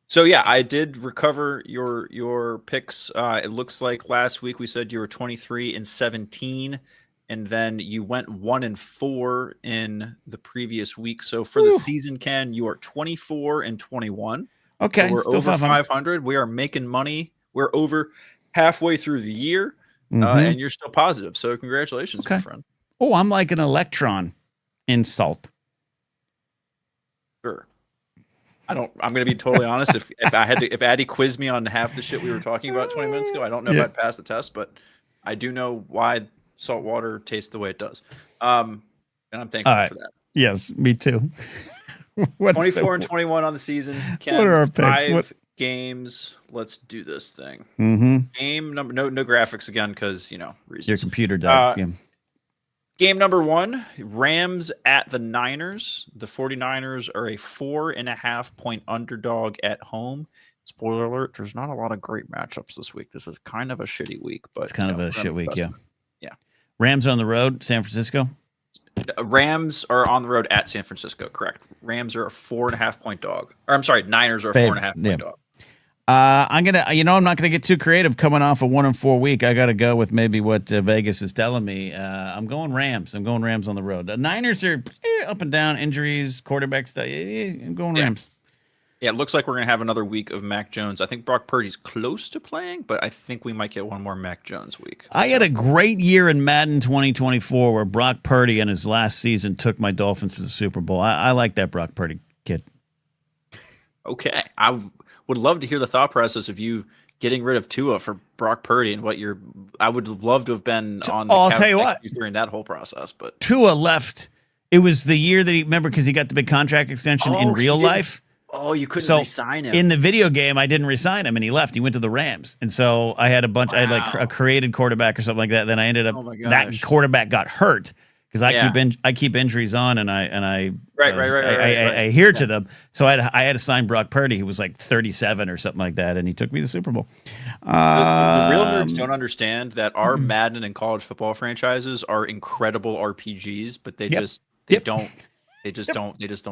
So yeah, I did recover your picks. It looks like last week we said you were 23-17. And then you went 1-4 in the previous week. So for the season, Ken, you are 24-21. Okay, so we're over 500. We are making money. We're over halfway through the year, and you're still positive. So congratulations, my friend. Oh, I'm like an electron in salt. Sure. I'm going to be totally honest. If Addy quizzed me on half the shit we were talking about 20 minutes ago, I don't know if I'd pass the test, but I do know why salt water tastes the way it does. And I'm thankful for that. Yes, me too. 24-21 on the season. Ken, what are our picks? 5 games. Let's do this thing. Game number, no graphics again, because, reasons. Your computer died. Game number 1, Rams at the Niners. The 49ers are a 4.5-point underdog at home. Spoiler alert, there's not a lot of great matchups this week. This is kind of a shitty week, but it's kind of a shit week, yeah. Yeah. Rams on the road, San Francisco. Rams are on the road at San Francisco, correct. Rams are a 4.5-point dog. Or I'm sorry, Niners are a 4.5-point dog. I'm not gonna get too creative coming off a 1-4 week. I gotta go with maybe what Vegas is telling me. I'm going Rams. I'm going Rams on the road. The Niners are up and down, injuries, quarterbacks. I'm going Rams. Yeah, it looks like we're going to have another week of Mac Jones. I think Brock Purdy's close to playing, but I think we might get one more Mac Jones week. I had a great year in Madden 2024 where Brock Purdy in his last season took my Dolphins to the Super Bowl. I like that Brock Purdy kid. Okay. I would love to hear the thought process of you getting rid of Tua for Brock Purdy and I would love to have been on the couch I'll tell you what, during that whole process. But Tua left. It was the year that because he got the big contract extension in real life. Oh, you couldn't re-sign him. In the video game, I didn't re-sign him, and he left. He went to the Rams. And so I had I had like a created quarterback or something like that. Then I ended up, that quarterback got hurt because I keep injuries on and I adhere to them. So I had to sign Brock Purdy, who was like 37 or something like that, and he took me to the Super Bowl. The real nerds don't understand that our Madden and college football franchises are incredible RPGs, but they just don't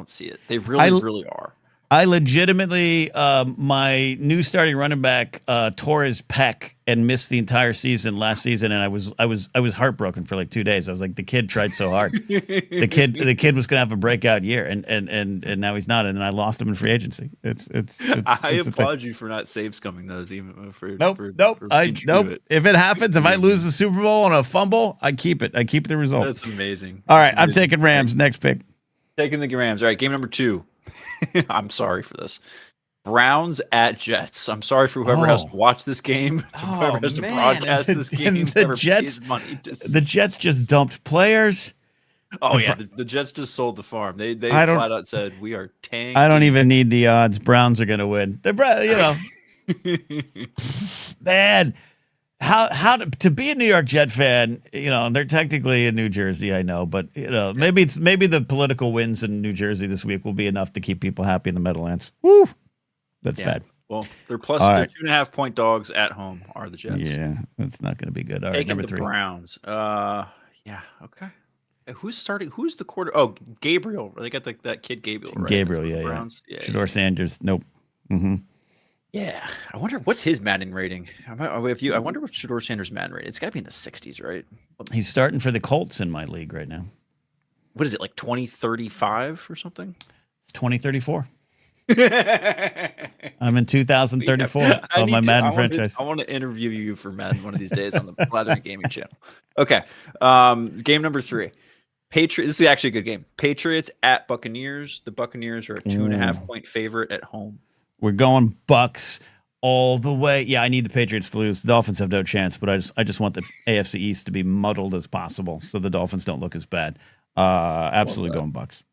see it. They really are. I legitimately, my new starting running back tore his pec and missed the entire season last season, and I was heartbroken for like 2 days. I was like, the kid tried so hard. The kid was gonna have a breakout year, and now he's not. And then I lost him in free agency. I applaud you for not save scumming those, even for nope. If it happens, if I lose the Super Bowl on a fumble, I keep it. I keep the result. That's amazing. All right, I'm taking Rams. Next pick. Taking the Rams. All right, game number 2. I'm sorry for this. Browns at Jets. I'm sorry for whoever has to watch this game, whoever has to broadcast this game. The Jets just dumped players. Oh yeah, the Jets just sold the farm. They flat out said we are tanking. I don't even need the odds. Browns are going to win. They're man. How to be a New York Jet fan, they're technically in New Jersey, I know, but maybe the political wins in New Jersey this week will be enough to keep people happy in the Meadowlands. Woo, that's bad. Well, they're plus they're 2.5 point dogs at home are the Jets. Yeah, that's not going to be good. All right, taking number the 3. Browns. Yeah, okay. Who's starting? Who's the quarter? Oh, Gabriel. They got that kid Gabriel. Right? Gabriel, yeah. Shador Sanders, nope. Mm-hmm. Yeah, I wonder what's his Madden rating. I wonder what Shador Sanders' Madden rating. It's got to be in the 60s, right? He's starting for the Colts in my league right now. What is it, like 2035 or something? It's 2034. I'm in 2034 on my Madden franchise. I want to interview you for Madden one of these days on the Blathering Gaming channel. Okay, game number 3. Patriots. This is actually a good game. Patriots at Buccaneers. The Buccaneers are a 2.5 point favorite at home. We're going Bucks all the way. Yeah, I need the Patriots to lose. The Dolphins have no chance, but I just want the AFC East to be muddled as possible so the Dolphins don't look as bad. Absolutely going Bucks.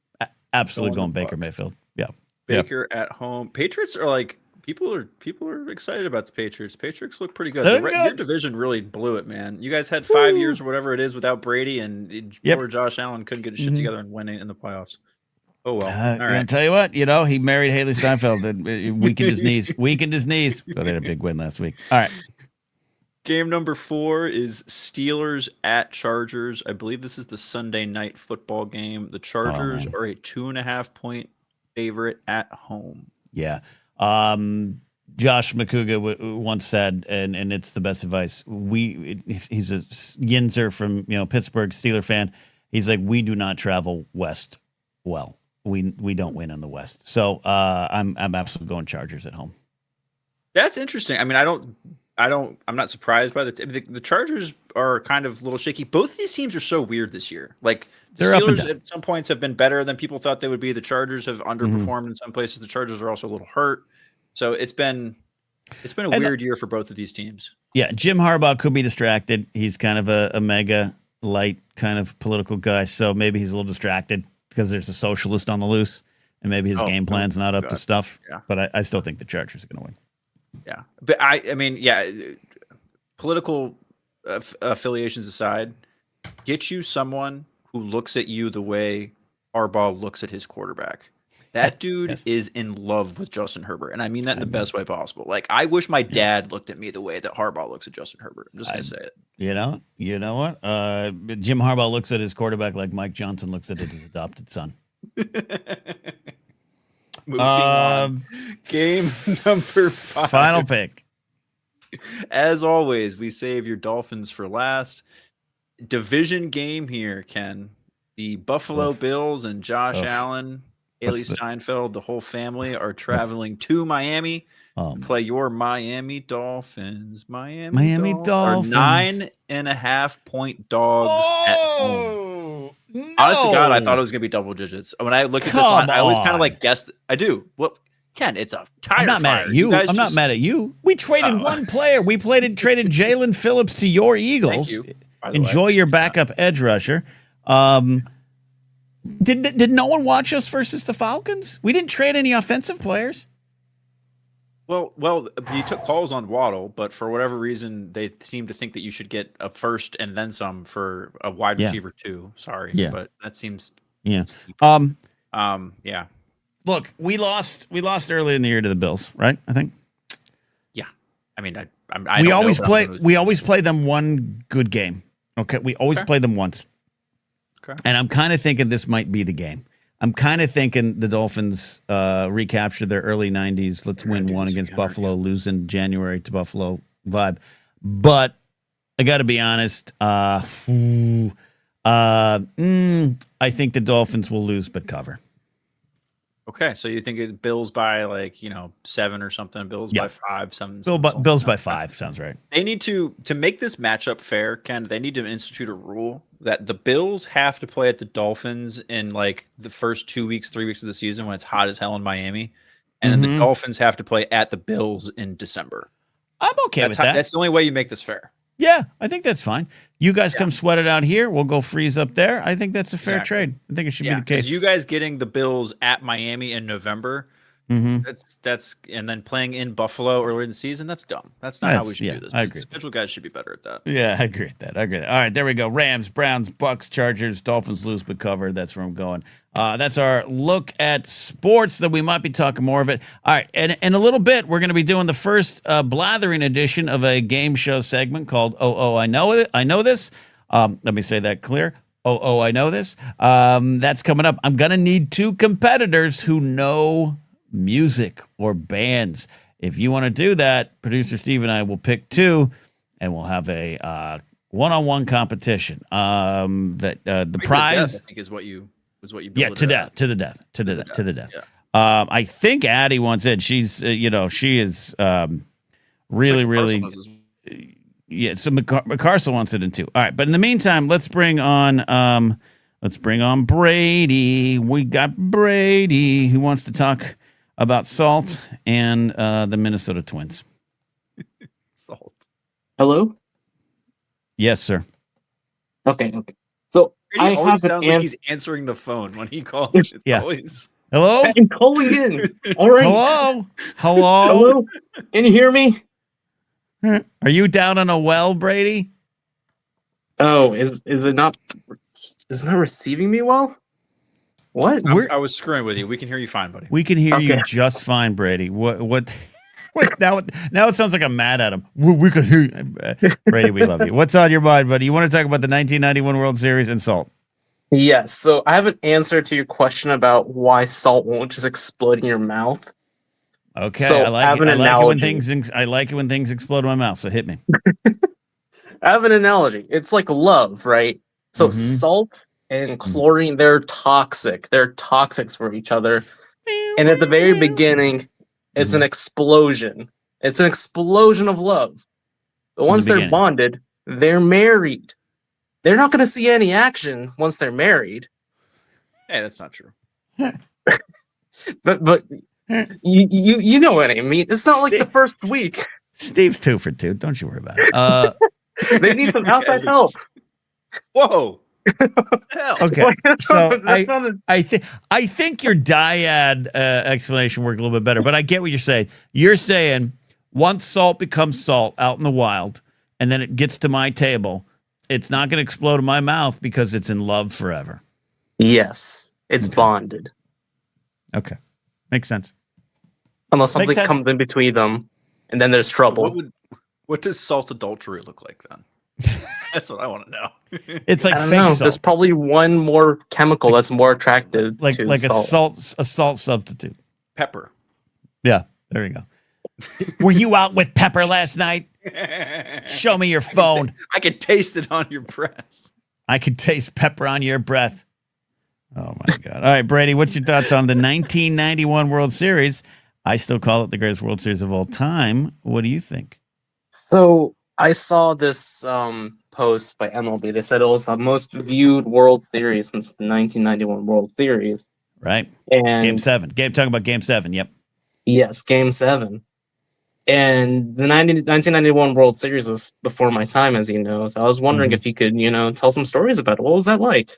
Absolutely going Baker Mayfield. Yeah. Baker at home. Patriots are like people are excited about the Patriots. Patriots look pretty good. Your division really blew it, man. You guys had 5 years or whatever it is without Brady, and poor Josh Allen couldn't get his shit together and win in the playoffs. Oh, well. All right. I'll tell you what, he married Haley Steinfeld and weakened his knees. So they had a big win last week. All right. Game number 4 is Steelers at Chargers. I believe this is the Sunday night football game. The Chargers are a 2.5 point favorite at home. Yeah. Josh McCouga once said, and it's the best advice. He's a Yinzer from Pittsburgh, Steeler fan. He's like, we do not travel west well. We don't win in the West. So I'm absolutely going Chargers at home. That's interesting. I mean, I'm not surprised by the Chargers are kind of a little shaky. Both of these teams are so weird this year. Like the Steelers at some points have been better than people thought they would be. The Chargers have underperformed in some places. The Chargers are also a little hurt. So it's been a weird year for both of these teams. Yeah, Jim Harbaugh could be distracted. He's kind of a mega light kind of political guy. So maybe he's a little distracted because there's a socialist on the loose, and maybe his game plan's not up to stuff. Yeah. But I still think the Chargers are going to win. Yeah, but I mean, yeah, political affiliations aside, get you someone who looks at you the way Harbaugh looks at his quarterback. That dude is in love with Justin Herbert, and I mean that in the best way possible. Like, I wish my dad looked at me the way that Harbaugh looks at Justin Herbert. I'm just gonna say it. You know what? Jim Harbaugh looks at his quarterback like Mike Johnson looks at his adopted son. Moving on. Game number 5. Final pick. As always, we save your Dolphins for last. Division game here, Ken. The Buffalo Bills and Josh Allen, Haley Steinfeld, the whole family are traveling to Miami to play your Miami Dolphins. Miami Dolphins are 9.5 point dogs at home. No. Honestly, God, I thought it was going to be double digits. When I look at this line, I always kind of like guessed. I do. Well, Ken, it's a tire I'm not mad at you. I'm not mad at you. We traded one player. We traded Jalen Phillips to your Eagles. Thank you, Enjoy your backup edge rusher. Did no one watch us versus the Falcons? We didn't trade any offensive players. Well, you took calls on Waddle, but for whatever reason, they seem to think that you should get a first and then some for a wide receiver too. Sorry, but that seems steep. Yeah. Look, we lost early in the year to the Bills, right? I think. Yeah, I mean, we always play them one good game. Okay, we always play them once. Okay. And I'm kind of thinking this might be the game. I'm kind of thinking the Dolphins recapture their early 90s. Let's win one against Buffalo, lose in January to Buffalo vibe. But I got to be honest. I think the Dolphins will lose but cover. Okay, so you think it Bills by like 7 or something? Bills by 5, some. Bills by 5 sounds right. They need to make this matchup fair, Ken. They need to institute a rule that the Bills have to play at the Dolphins in like the first 2 weeks, 3 weeks of the season when it's hot as hell in Miami, and then the Dolphins have to play at the Bills in December. I'm okay with that. That's the only way you make this fair. Yeah, I think that's fine. You guys come sweat it out here. We'll go freeze up there. I think that's a fair trade. I think it should be the case. You guys getting the Bills at Miami in November, that's and then playing in Buffalo earlier in the season. That's dumb. That's not how we should do this. I agree. Schedule guys should be better at that. Yeah, I agree with that. All right, there we go. Rams, Browns, Bucks, Chargers, Dolphins lose but cover. That's where I'm going. That's our look at sports that we might be talking more of it. All right, and in a little bit, we're going to be doing the first Blathering edition of a game show segment called I Know It. I Know This. Let me say that clear. I know this. That's coming up. I'm going to need 2 competitors who know music or bands. If you want to do that, producer Steve and I will pick 2, and we'll have a one-on-one competition. The prize, I think, is what you build. Yeah, to the death. Yeah. I think Addie wants it. She's she is really. Yeah, so McCarcel wants it in 2. All right, but in the meantime, let's bring on Brady. We got Brady who wants to talk about Salt and the Minnesota Twins. Salt. Hello? Yes, sir. Okay. So Brady always sounds like he's answering the phone when he calls. It's always hello. I'm calling in. All right. Hello. Can you hear me? Are you down on a well, Brady? Oh, is it not? Is it not receiving me well? What? I was screwing with you. We can hear you fine, buddy. We can hear you just fine, Brady. What? Wait, now it sounds like I'm mad at him. We can hear you. Brady, we love you. What's on your mind, buddy? You want to talk about the 1991 World Series and Salt? Yes. So I have an answer to your question about why salt won't just explode in your mouth. Okay, so I like it when things explode in my mouth. So hit me. I have an analogy. It's like love, right? So salt and chlorine, they're toxic. They're toxic for each other. And at the very beginning, it's an explosion. It's an explosion of love. But once they're bonded, they're married. They're not going to see any action once they're married. Hey, that's not true. But you know what I mean. It's not like the first week. Steve's 2 for 2. Don't you worry about it. They need some outside help. Whoa. Hell. Okay. So I think your dyad explanation worked a little bit better, but I get what you're saying. You're saying once salt becomes salt out in the wild, and then it gets to my table, it's not going to explode in my mouth because it's in love forever. Yes, it's bonded. Okay, makes sense. Unless something comes in between them, and then there's trouble. What does salt adultery look like then? That's what I want to know. It's like fake salt. There's probably one more chemical that's more attractive, like salt. a salt substitute. Pepper. Yeah, there you go. Were you out with pepper last night? Show me your phone. I could taste it on your breath. I could taste pepper on your breath. Oh my God! All right, Brady, what's your thoughts on the 1991 World Series? I still call it the greatest World Series of all time. What do you think? So I saw this post by MLB. They said it was the most viewed World Series since the 1991 World Series. Right. And Game 7. Talking about Game 7. Yep. Yes, Game 7. And the 1991 World Series is before my time, as you know. So I was wondering if you could, tell some stories about it. What was that like?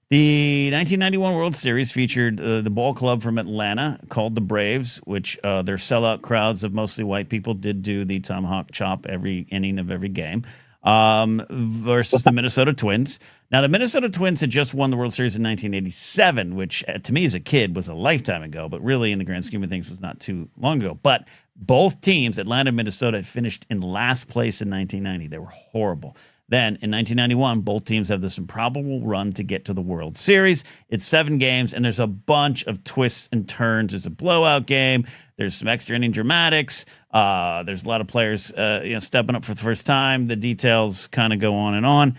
The 1991 World Series featured the ball club from Atlanta called the Braves, which their sellout crowds of mostly white people did do the tomahawk chop every inning of every game, versus the Minnesota Twins. Now, the Minnesota Twins had just won the World Series in 1987, which to me as a kid was a lifetime ago, but really in the grand scheme of things was not too long ago. But both teams, Atlanta and Minnesota, had finished in last place in 1990. They were horrible. Then in 1991, both teams have this improbable run to get to the World Series. It's 7 games, and there's a bunch of twists and turns. There's a blowout game. There's some extra inning dramatics. There's a lot of players stepping up for the first time. The details kind of go on and on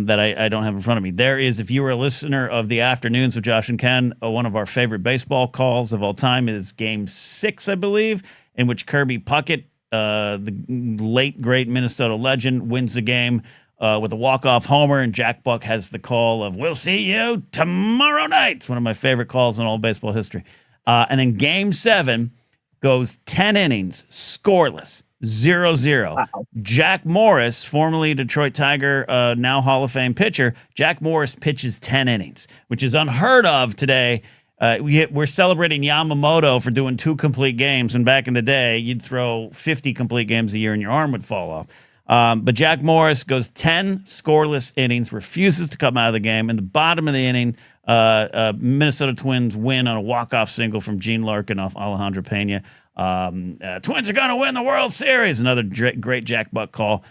that I don't have in front of me. There is, if you were a listener of the afternoons with Josh and Ken, one of our favorite baseball calls of all time is Game 6, I believe, in which Kirby Puckett, the late, great Minnesota legend, wins the game with a walk-off homer, and Jack Buck has the call of, "We'll see you tomorrow night." It's one of my favorite calls in all baseball history. And then Game 7 goes 10 innings, scoreless, 0-0. Wow. Jack Morris, formerly Detroit Tiger, now Hall of Fame pitcher, Jack Morris pitches 10 innings, which is unheard of today. We're celebrating Yamamoto for doing 2 complete games, and back in the day, you'd throw 50 complete games a year and your arm would fall off. But Jack Morris goes 10 scoreless innings, refuses to come out of the game. In the bottom of the inning, Minnesota Twins win on a walk-off single from Gene Larkin off Alejandro Pena. Twins are going to win the World Series. Another great Jack Buck call.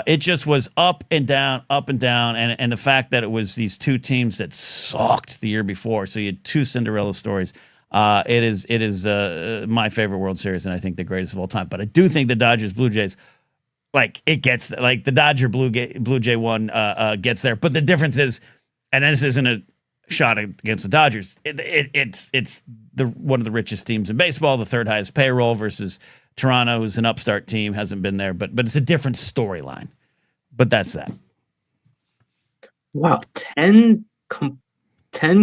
It just was up and down. And the fact that it was these 2 teams that sucked the year before. So you had 2 Cinderella stories. It is my favorite World Series, and I think the greatest of all time. But I do think the Dodgers Blue Jays, the Dodger Blue Jay one gets there. But the difference is, and this isn't a shot against the Dodgers, it's one of the richest teams in baseball, the 3rd highest payroll, versus Toronto, who's an upstart team, hasn't been there, but it's a different storyline. But that's that. Wow, 10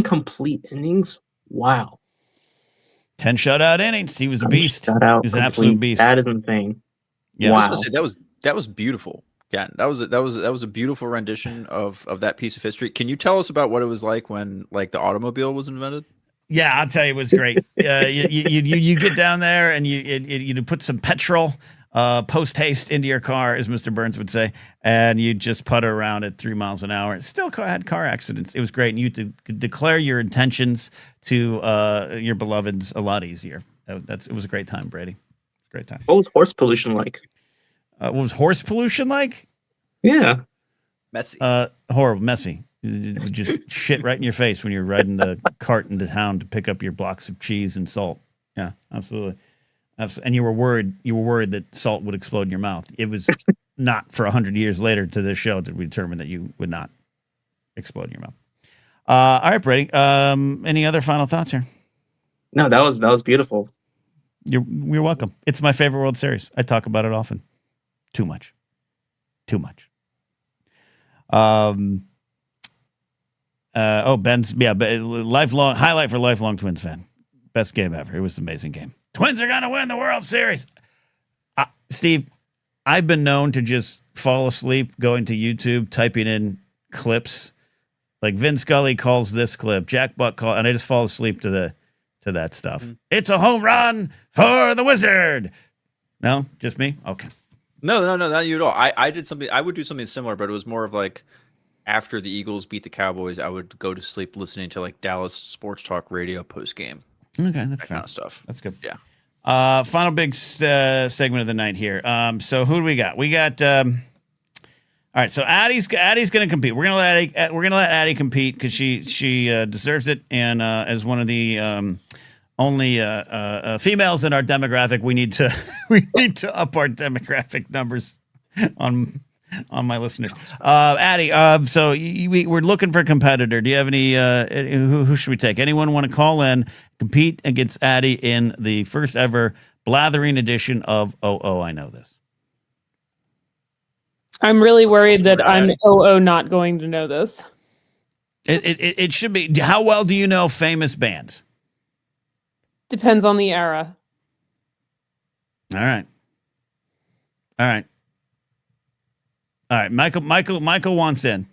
complete innings. Wow, 10 shutout innings. He was a beast. He was an absolute beast. That is insane. Yeah, wow. I was gonna say, that was beautiful. Yeah, that was a beautiful rendition of that piece of history. Can you tell us about what it was like when the automobile was invented? Yeah, I'll tell you, it was great. You get down there and you put some petrol post haste into your car, as Mr. Burns would say, and you just putter around at 3 miles an hour. It still had car accidents. It was great, and you could declare your intentions to your beloveds a lot easier. It was a great time, Brady. Great time. What was horse pollution like? What was horse pollution like? Yeah. Messy. Horrible, messy. Just shit right in your face when you're riding the cart into town to pick up your blocks of cheese and salt. Yeah, absolutely. And you were worried that salt would explode in your mouth. It was not for 100 years later to this show did we determine that you would not explode in your mouth. All right, Brady. Any other final thoughts here? No, that was beautiful. You're welcome. It's my favorite World Series. I talk about it often. Too much. Ben's lifelong highlight for lifelong Twins fan. Best game ever. It was an amazing game. Twins are gonna win the World Series. Steve, I've been known to just fall asleep going to YouTube, typing in clips. Like Vin Scully calls this clip, Jack Buck call, and I just fall asleep to that stuff. Mm-hmm. It's a home run for the Wizard. No, just me? Okay. No, not you at all. I did something. I would do something similar, but it was more of after the Eagles beat the Cowboys, I would go to sleep listening to Dallas sports talk radio post game. Okay, that's that kind of stuff. That's good. Yeah. Final big segment of the night here. So who do we got? We got. All right. So Addie's going to compete. We're going to let Addie compete because she deserves it, and as one of the only females in our demographic, we need to up our demographic numbers on my listeners. Addie, so we're looking for a competitor. Do you have any? Who should we take? Anyone want to call in, compete against Addie in the first ever Blathering edition of Oh, I Know This? I'm really worried that I'm not going to know this. It should be. How well do you know famous bands? Depends on the era. All right. Michael wants in.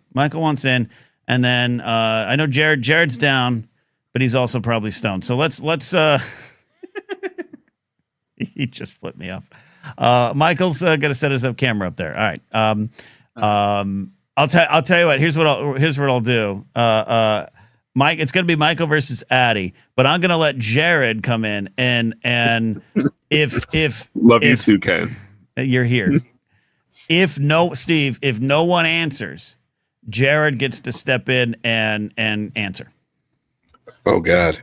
And then I know Jared's down, but he's also probably stoned. So let's he just flipped me off. Michael's gonna set his camera up there. All right. I'll tell you what. Here's what I'll do. Mike, it's gonna be Michael versus Addie, but I'm gonna let Jared come in and if love you too, Ken. You're here. if no one answers, Jared gets to step in and answer. Oh God,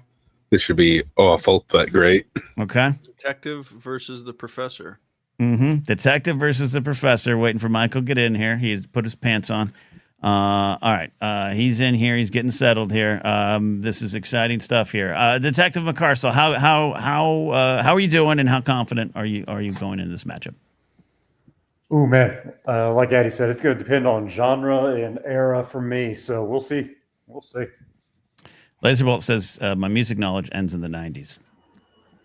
this should be awful, but great. Okay. Detective versus the professor. Detective versus the professor. Waiting for Michael to get in here. He's put his pants on. All right. He's in here. He's getting settled here. This is exciting stuff here. Detective McCarcel, how are you doing, and how confident are you going into this matchup? Ooh, man. Like Addy said, it's going to depend on genre and era for me. So we'll see. We'll see. Laserbolt says my music knowledge ends in the 90s.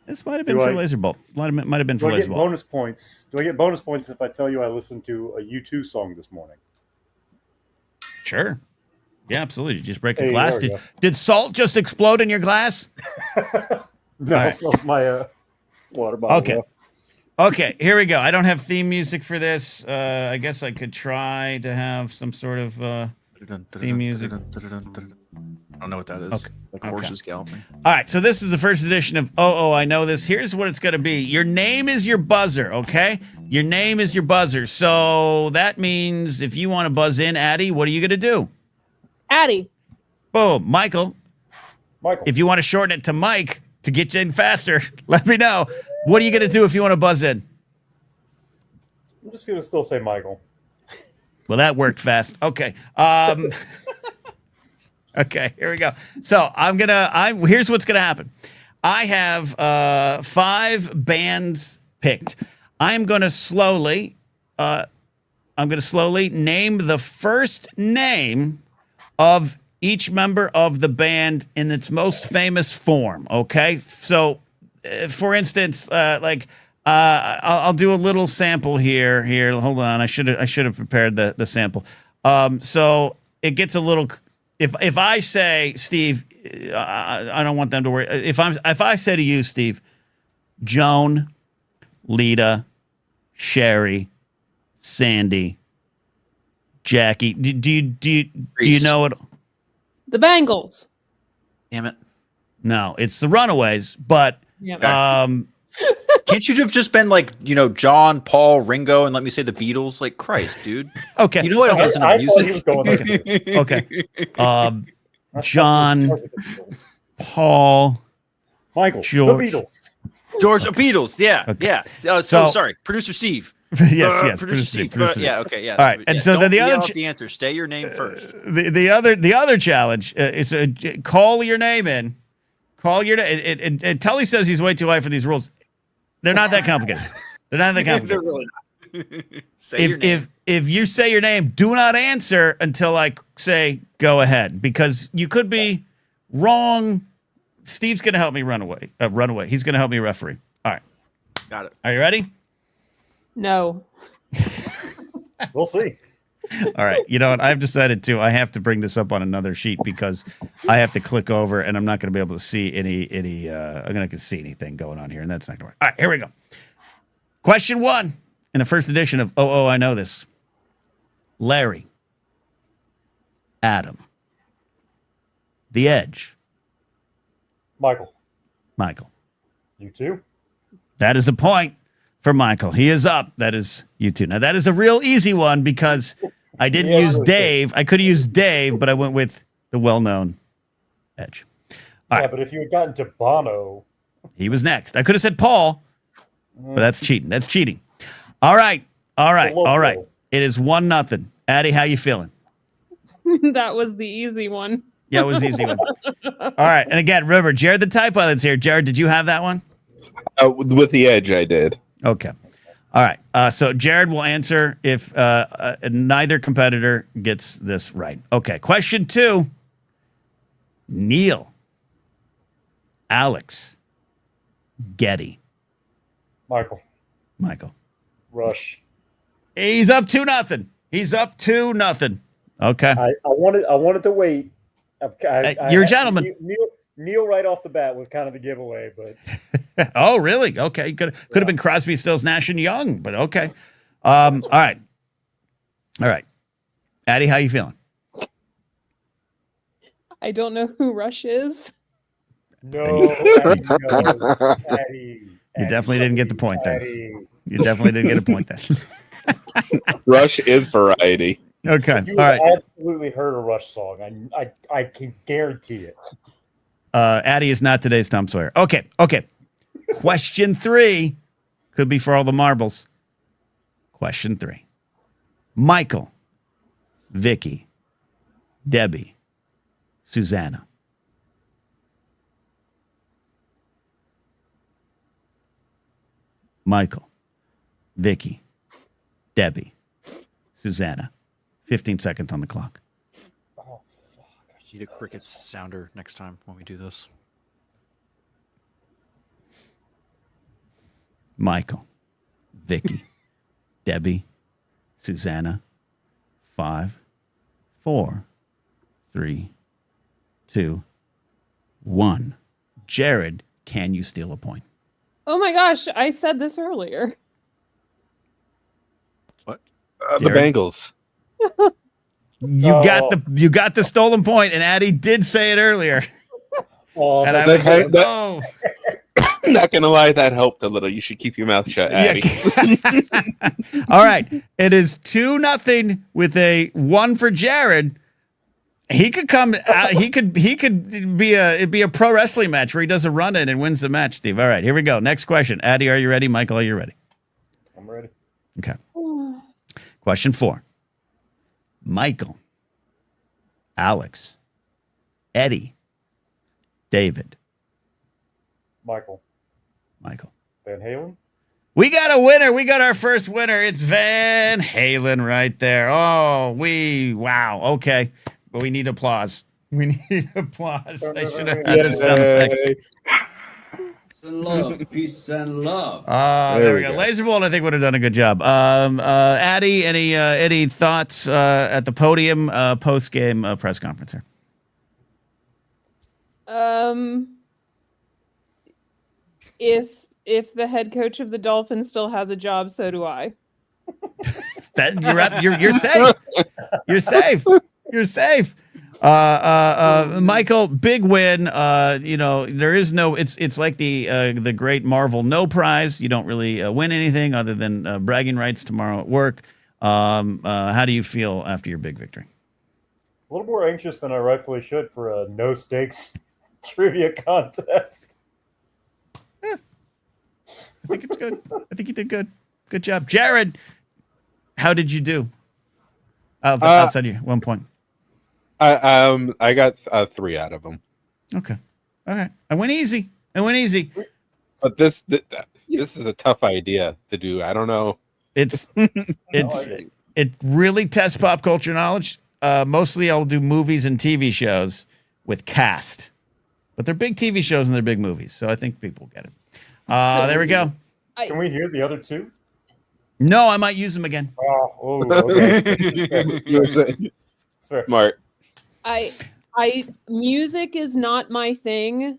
This might have been Do for I- Laserbolt. Might have been for Do I get Laserbolt. bonus points? Do I get bonus points if I tell you I listened to a U2 song this morning? Sure. Yeah, absolutely. You just break a Hey, glass. there we Did salt just explode in your glass? No, All right. my water bottle. Okay. left. Okay, here we go. I don't have theme music for this. I guess I could try to have some sort of theme music. I don't know what that is. Okay. Like horses galloping. All right, so this is the first edition of I Know This. Here's what it's going to be. Your name is your buzzer, okay? Your name is your buzzer. So that means if you want to buzz in, Addie, what are you going to do? Addie. Boom. Michael, Michael. if you want to shorten it to Mike to get you in faster, let me know. What are you going to do if you want to buzz in? I'm just going to still say Michael. Well, that worked fast. Okay. Okay, here we go. So here's what's gonna happen. I have 5 bands picked. I'm gonna slowly name the first name of each member of the band in its most famous form. Okay, so for instance, I'll do a little sample here. Here, hold on. I should have prepared the sample. So it gets a little. If I say, Steve, I don't want them to worry. If I say to you, Steve, Joan, Lita, Sherry, Sandy, Jackie, do you know it? The Bangles. Damn it. No, it's the Runaways. But Yeah. Can't you have just been like, John, Paul, Ringo, and let me say the Beatles? Like, Christ, dude. Okay. You know what? I listen to I thought he was music. going there. Okay. John, Paul, Michael. George. The Beatles. George, Beatles. Yeah. Okay. Yeah. So- Sorry. Producer Steve. yes, Producer Steve. producer Steve. Yeah. Okay. Yeah. All right, and so then the Don't other yell out the answer. Stay your name first. The other challenge is call your name in. Call your name. And Tully says he's way too high for these rules. They're not that complicated. They're not that complicated. They're really not. Say your name. If you say your name, do not answer until I say go ahead, because you could be wrong. Steve's going to help me run away. He's going to help me referee. All right. Got it. Are you ready? No. We'll see. All right. You know what? I've decided I have to bring this up on another sheet because I have to click over and I'm not going to be able to see I'm not going to see anything going on here, and that's not going to work. All right, here we go. Question 1 in the first edition of I Know This. Larry. Adam. The Edge. Michael. Michael. You too? That is a point for Michael. He is up. That is you two. Now, that is a real easy one because I didn't use Dave. I could have used Dave, but I went with the well-known Edge. All right. But if you had gotten to Bono. He was next. I could have said Paul, but that's cheating. That's cheating. All right. It is 1-0. Addie, how you feeling? That was the easy one. Yeah, it was an easy one. All right. And again, remember, Jared the Type Pilot's here. Jared, did you have that one? With the Edge, I did. Okay. All right. So Jared will answer if neither competitor gets this right. Okay. Question 2. Neil. Alex. Getty. Michael. Rush. He's up 2-0. He's up 2-0. Okay. I wanted to wait. You're a gentleman. Neil right off the bat was kind of the giveaway, but Oh, really? Okay. Could have been Crosby, Stills, Nash, and Young, but okay. All right. Addie, how you feeling? I don't know who Rush is. no. Addie, You definitely didn't get the point then. Addie. You definitely didn't get a point then. Rush is variety. Okay. You All right. absolutely heard a Rush song. I can guarantee it. Addy is not today's Tom Sawyer. Okay. Question 3 could be for all the marbles. Question 3. Michael, Vicky, Debbie, Susanna. Michael, Vicky, Debbie, Susanna. 15 seconds on the clock. Oh, fuck. Need a crickets sounder next time when we do this. Michael, Vicky, Debbie, Susanna. 5, 4, 3, 2, 1. Jared, can you steal a point? Oh my gosh, I said this earlier. What? The Bengals. You got the stolen point, and Addy did say it earlier. Oh, And I that's- was like, oh. I'm not gonna lie, that helped a little. You should keep your mouth shut, Addy. All right. It is 2-0 with a 1 for Jared. He could come he could be a pro wrestling match where he does a run in and wins the match, Steve. All right, here we go. Next question. Addy, are you ready? Michael, are you ready? I'm ready. Okay. Question 4. Michael, Alex, Eddie, David. Michael Van Halen. We got a winner. We got our first winner. It's Van Halen right there. Oh, wow. Okay. But we need applause. We need applause. I should have had the sound effect. Peace and love. Peace and love. There we go. Laser Bolt, I think, would have done a good job. Addy, any thoughts at the podium post-game press conference here? If the head coach of the Dolphins still has a job, so do I. You're safe. You're safe. You're safe. Michael, big win. There is no. It's like the great Marvel No Prize. You don't really win anything other than bragging rights tomorrow at work. How do you feel after your big victory? A little more anxious than I rightfully should for a no stakes trivia contest. I think it's good. I think you did good. Good job, Jared. How did you do? Outside you, 1 point. I got 3 out of them. Okay. I went easy. But this is a tough idea to do. I don't know. It really tests pop culture knowledge. Mostly I'll do movies and TV shows with cast, but they're big TV shows and they're big movies, so I think people get it. There we go. Can we hear the other 2? No, I might use them again. Okay. Smart. Music is not my thing.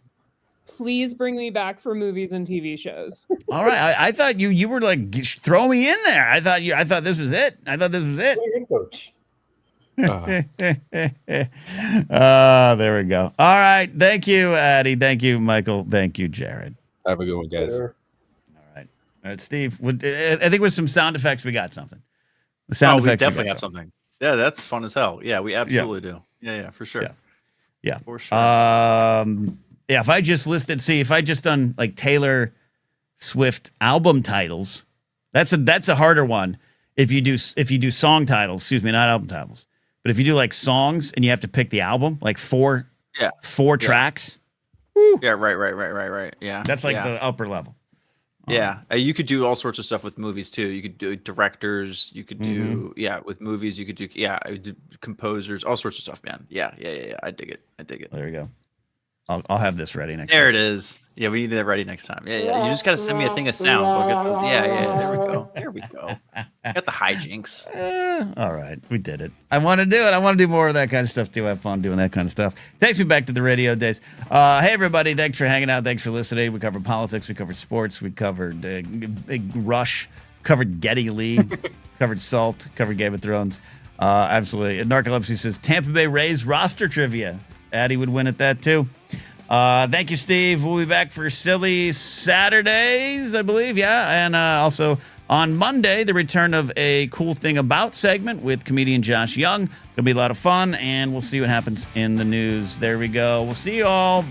Please bring me back for movies and TV shows. All right, I thought you were like throw me in there. I thought this was it. Coach. There we go. All right, thank you, Addy. Thank you, Michael. Thank you, Jared. Have a good one, guys. Sure. All right, Steve. I think with some sound effects, we got something. The We definitely have something. Yeah, that's fun as hell. Yeah, we absolutely do. Yeah, for sure. Yeah, for sure. If I just done like Taylor Swift album titles, that's a harder one. If you do song titles, excuse me, not album titles, but if you do like songs and you have to pick the album, like four tracks. Woo. Yeah, right. Yeah, that's like the upper level. Yeah, you could do all sorts of stuff with movies too. You could do directors. You could do with movies. You could do composers, all sorts of stuff, man. Yeah. I dig it. There you go. I'll have this ready next. There it is. Yeah, we need that ready next time. Yeah. You just gotta send me a thing of sounds. I'll get those. Yeah. There we go. Got the hijinks. All right, we did it. I want to do it. I want to do more of that kind of stuff too. Have fun doing that kind of stuff. Takes me back to the radio days. Hey everybody, thanks for hanging out. Thanks for listening. We covered politics. We covered sports. We covered Big Rush. Covered Geddy Lee. Covered Salt. Covered Game of Thrones. Absolutely. Narcolepsy says Tampa Bay Rays roster trivia. Addy would win at that too. Thank you, Steve. We'll be back for Silly Saturdays, I believe. Yeah. And also on Monday, the return of a Cool Thing About segment with comedian Josh Young. It'll be a lot of fun, and we'll see what happens in the news. There we go. We'll see you all.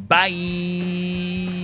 Bye.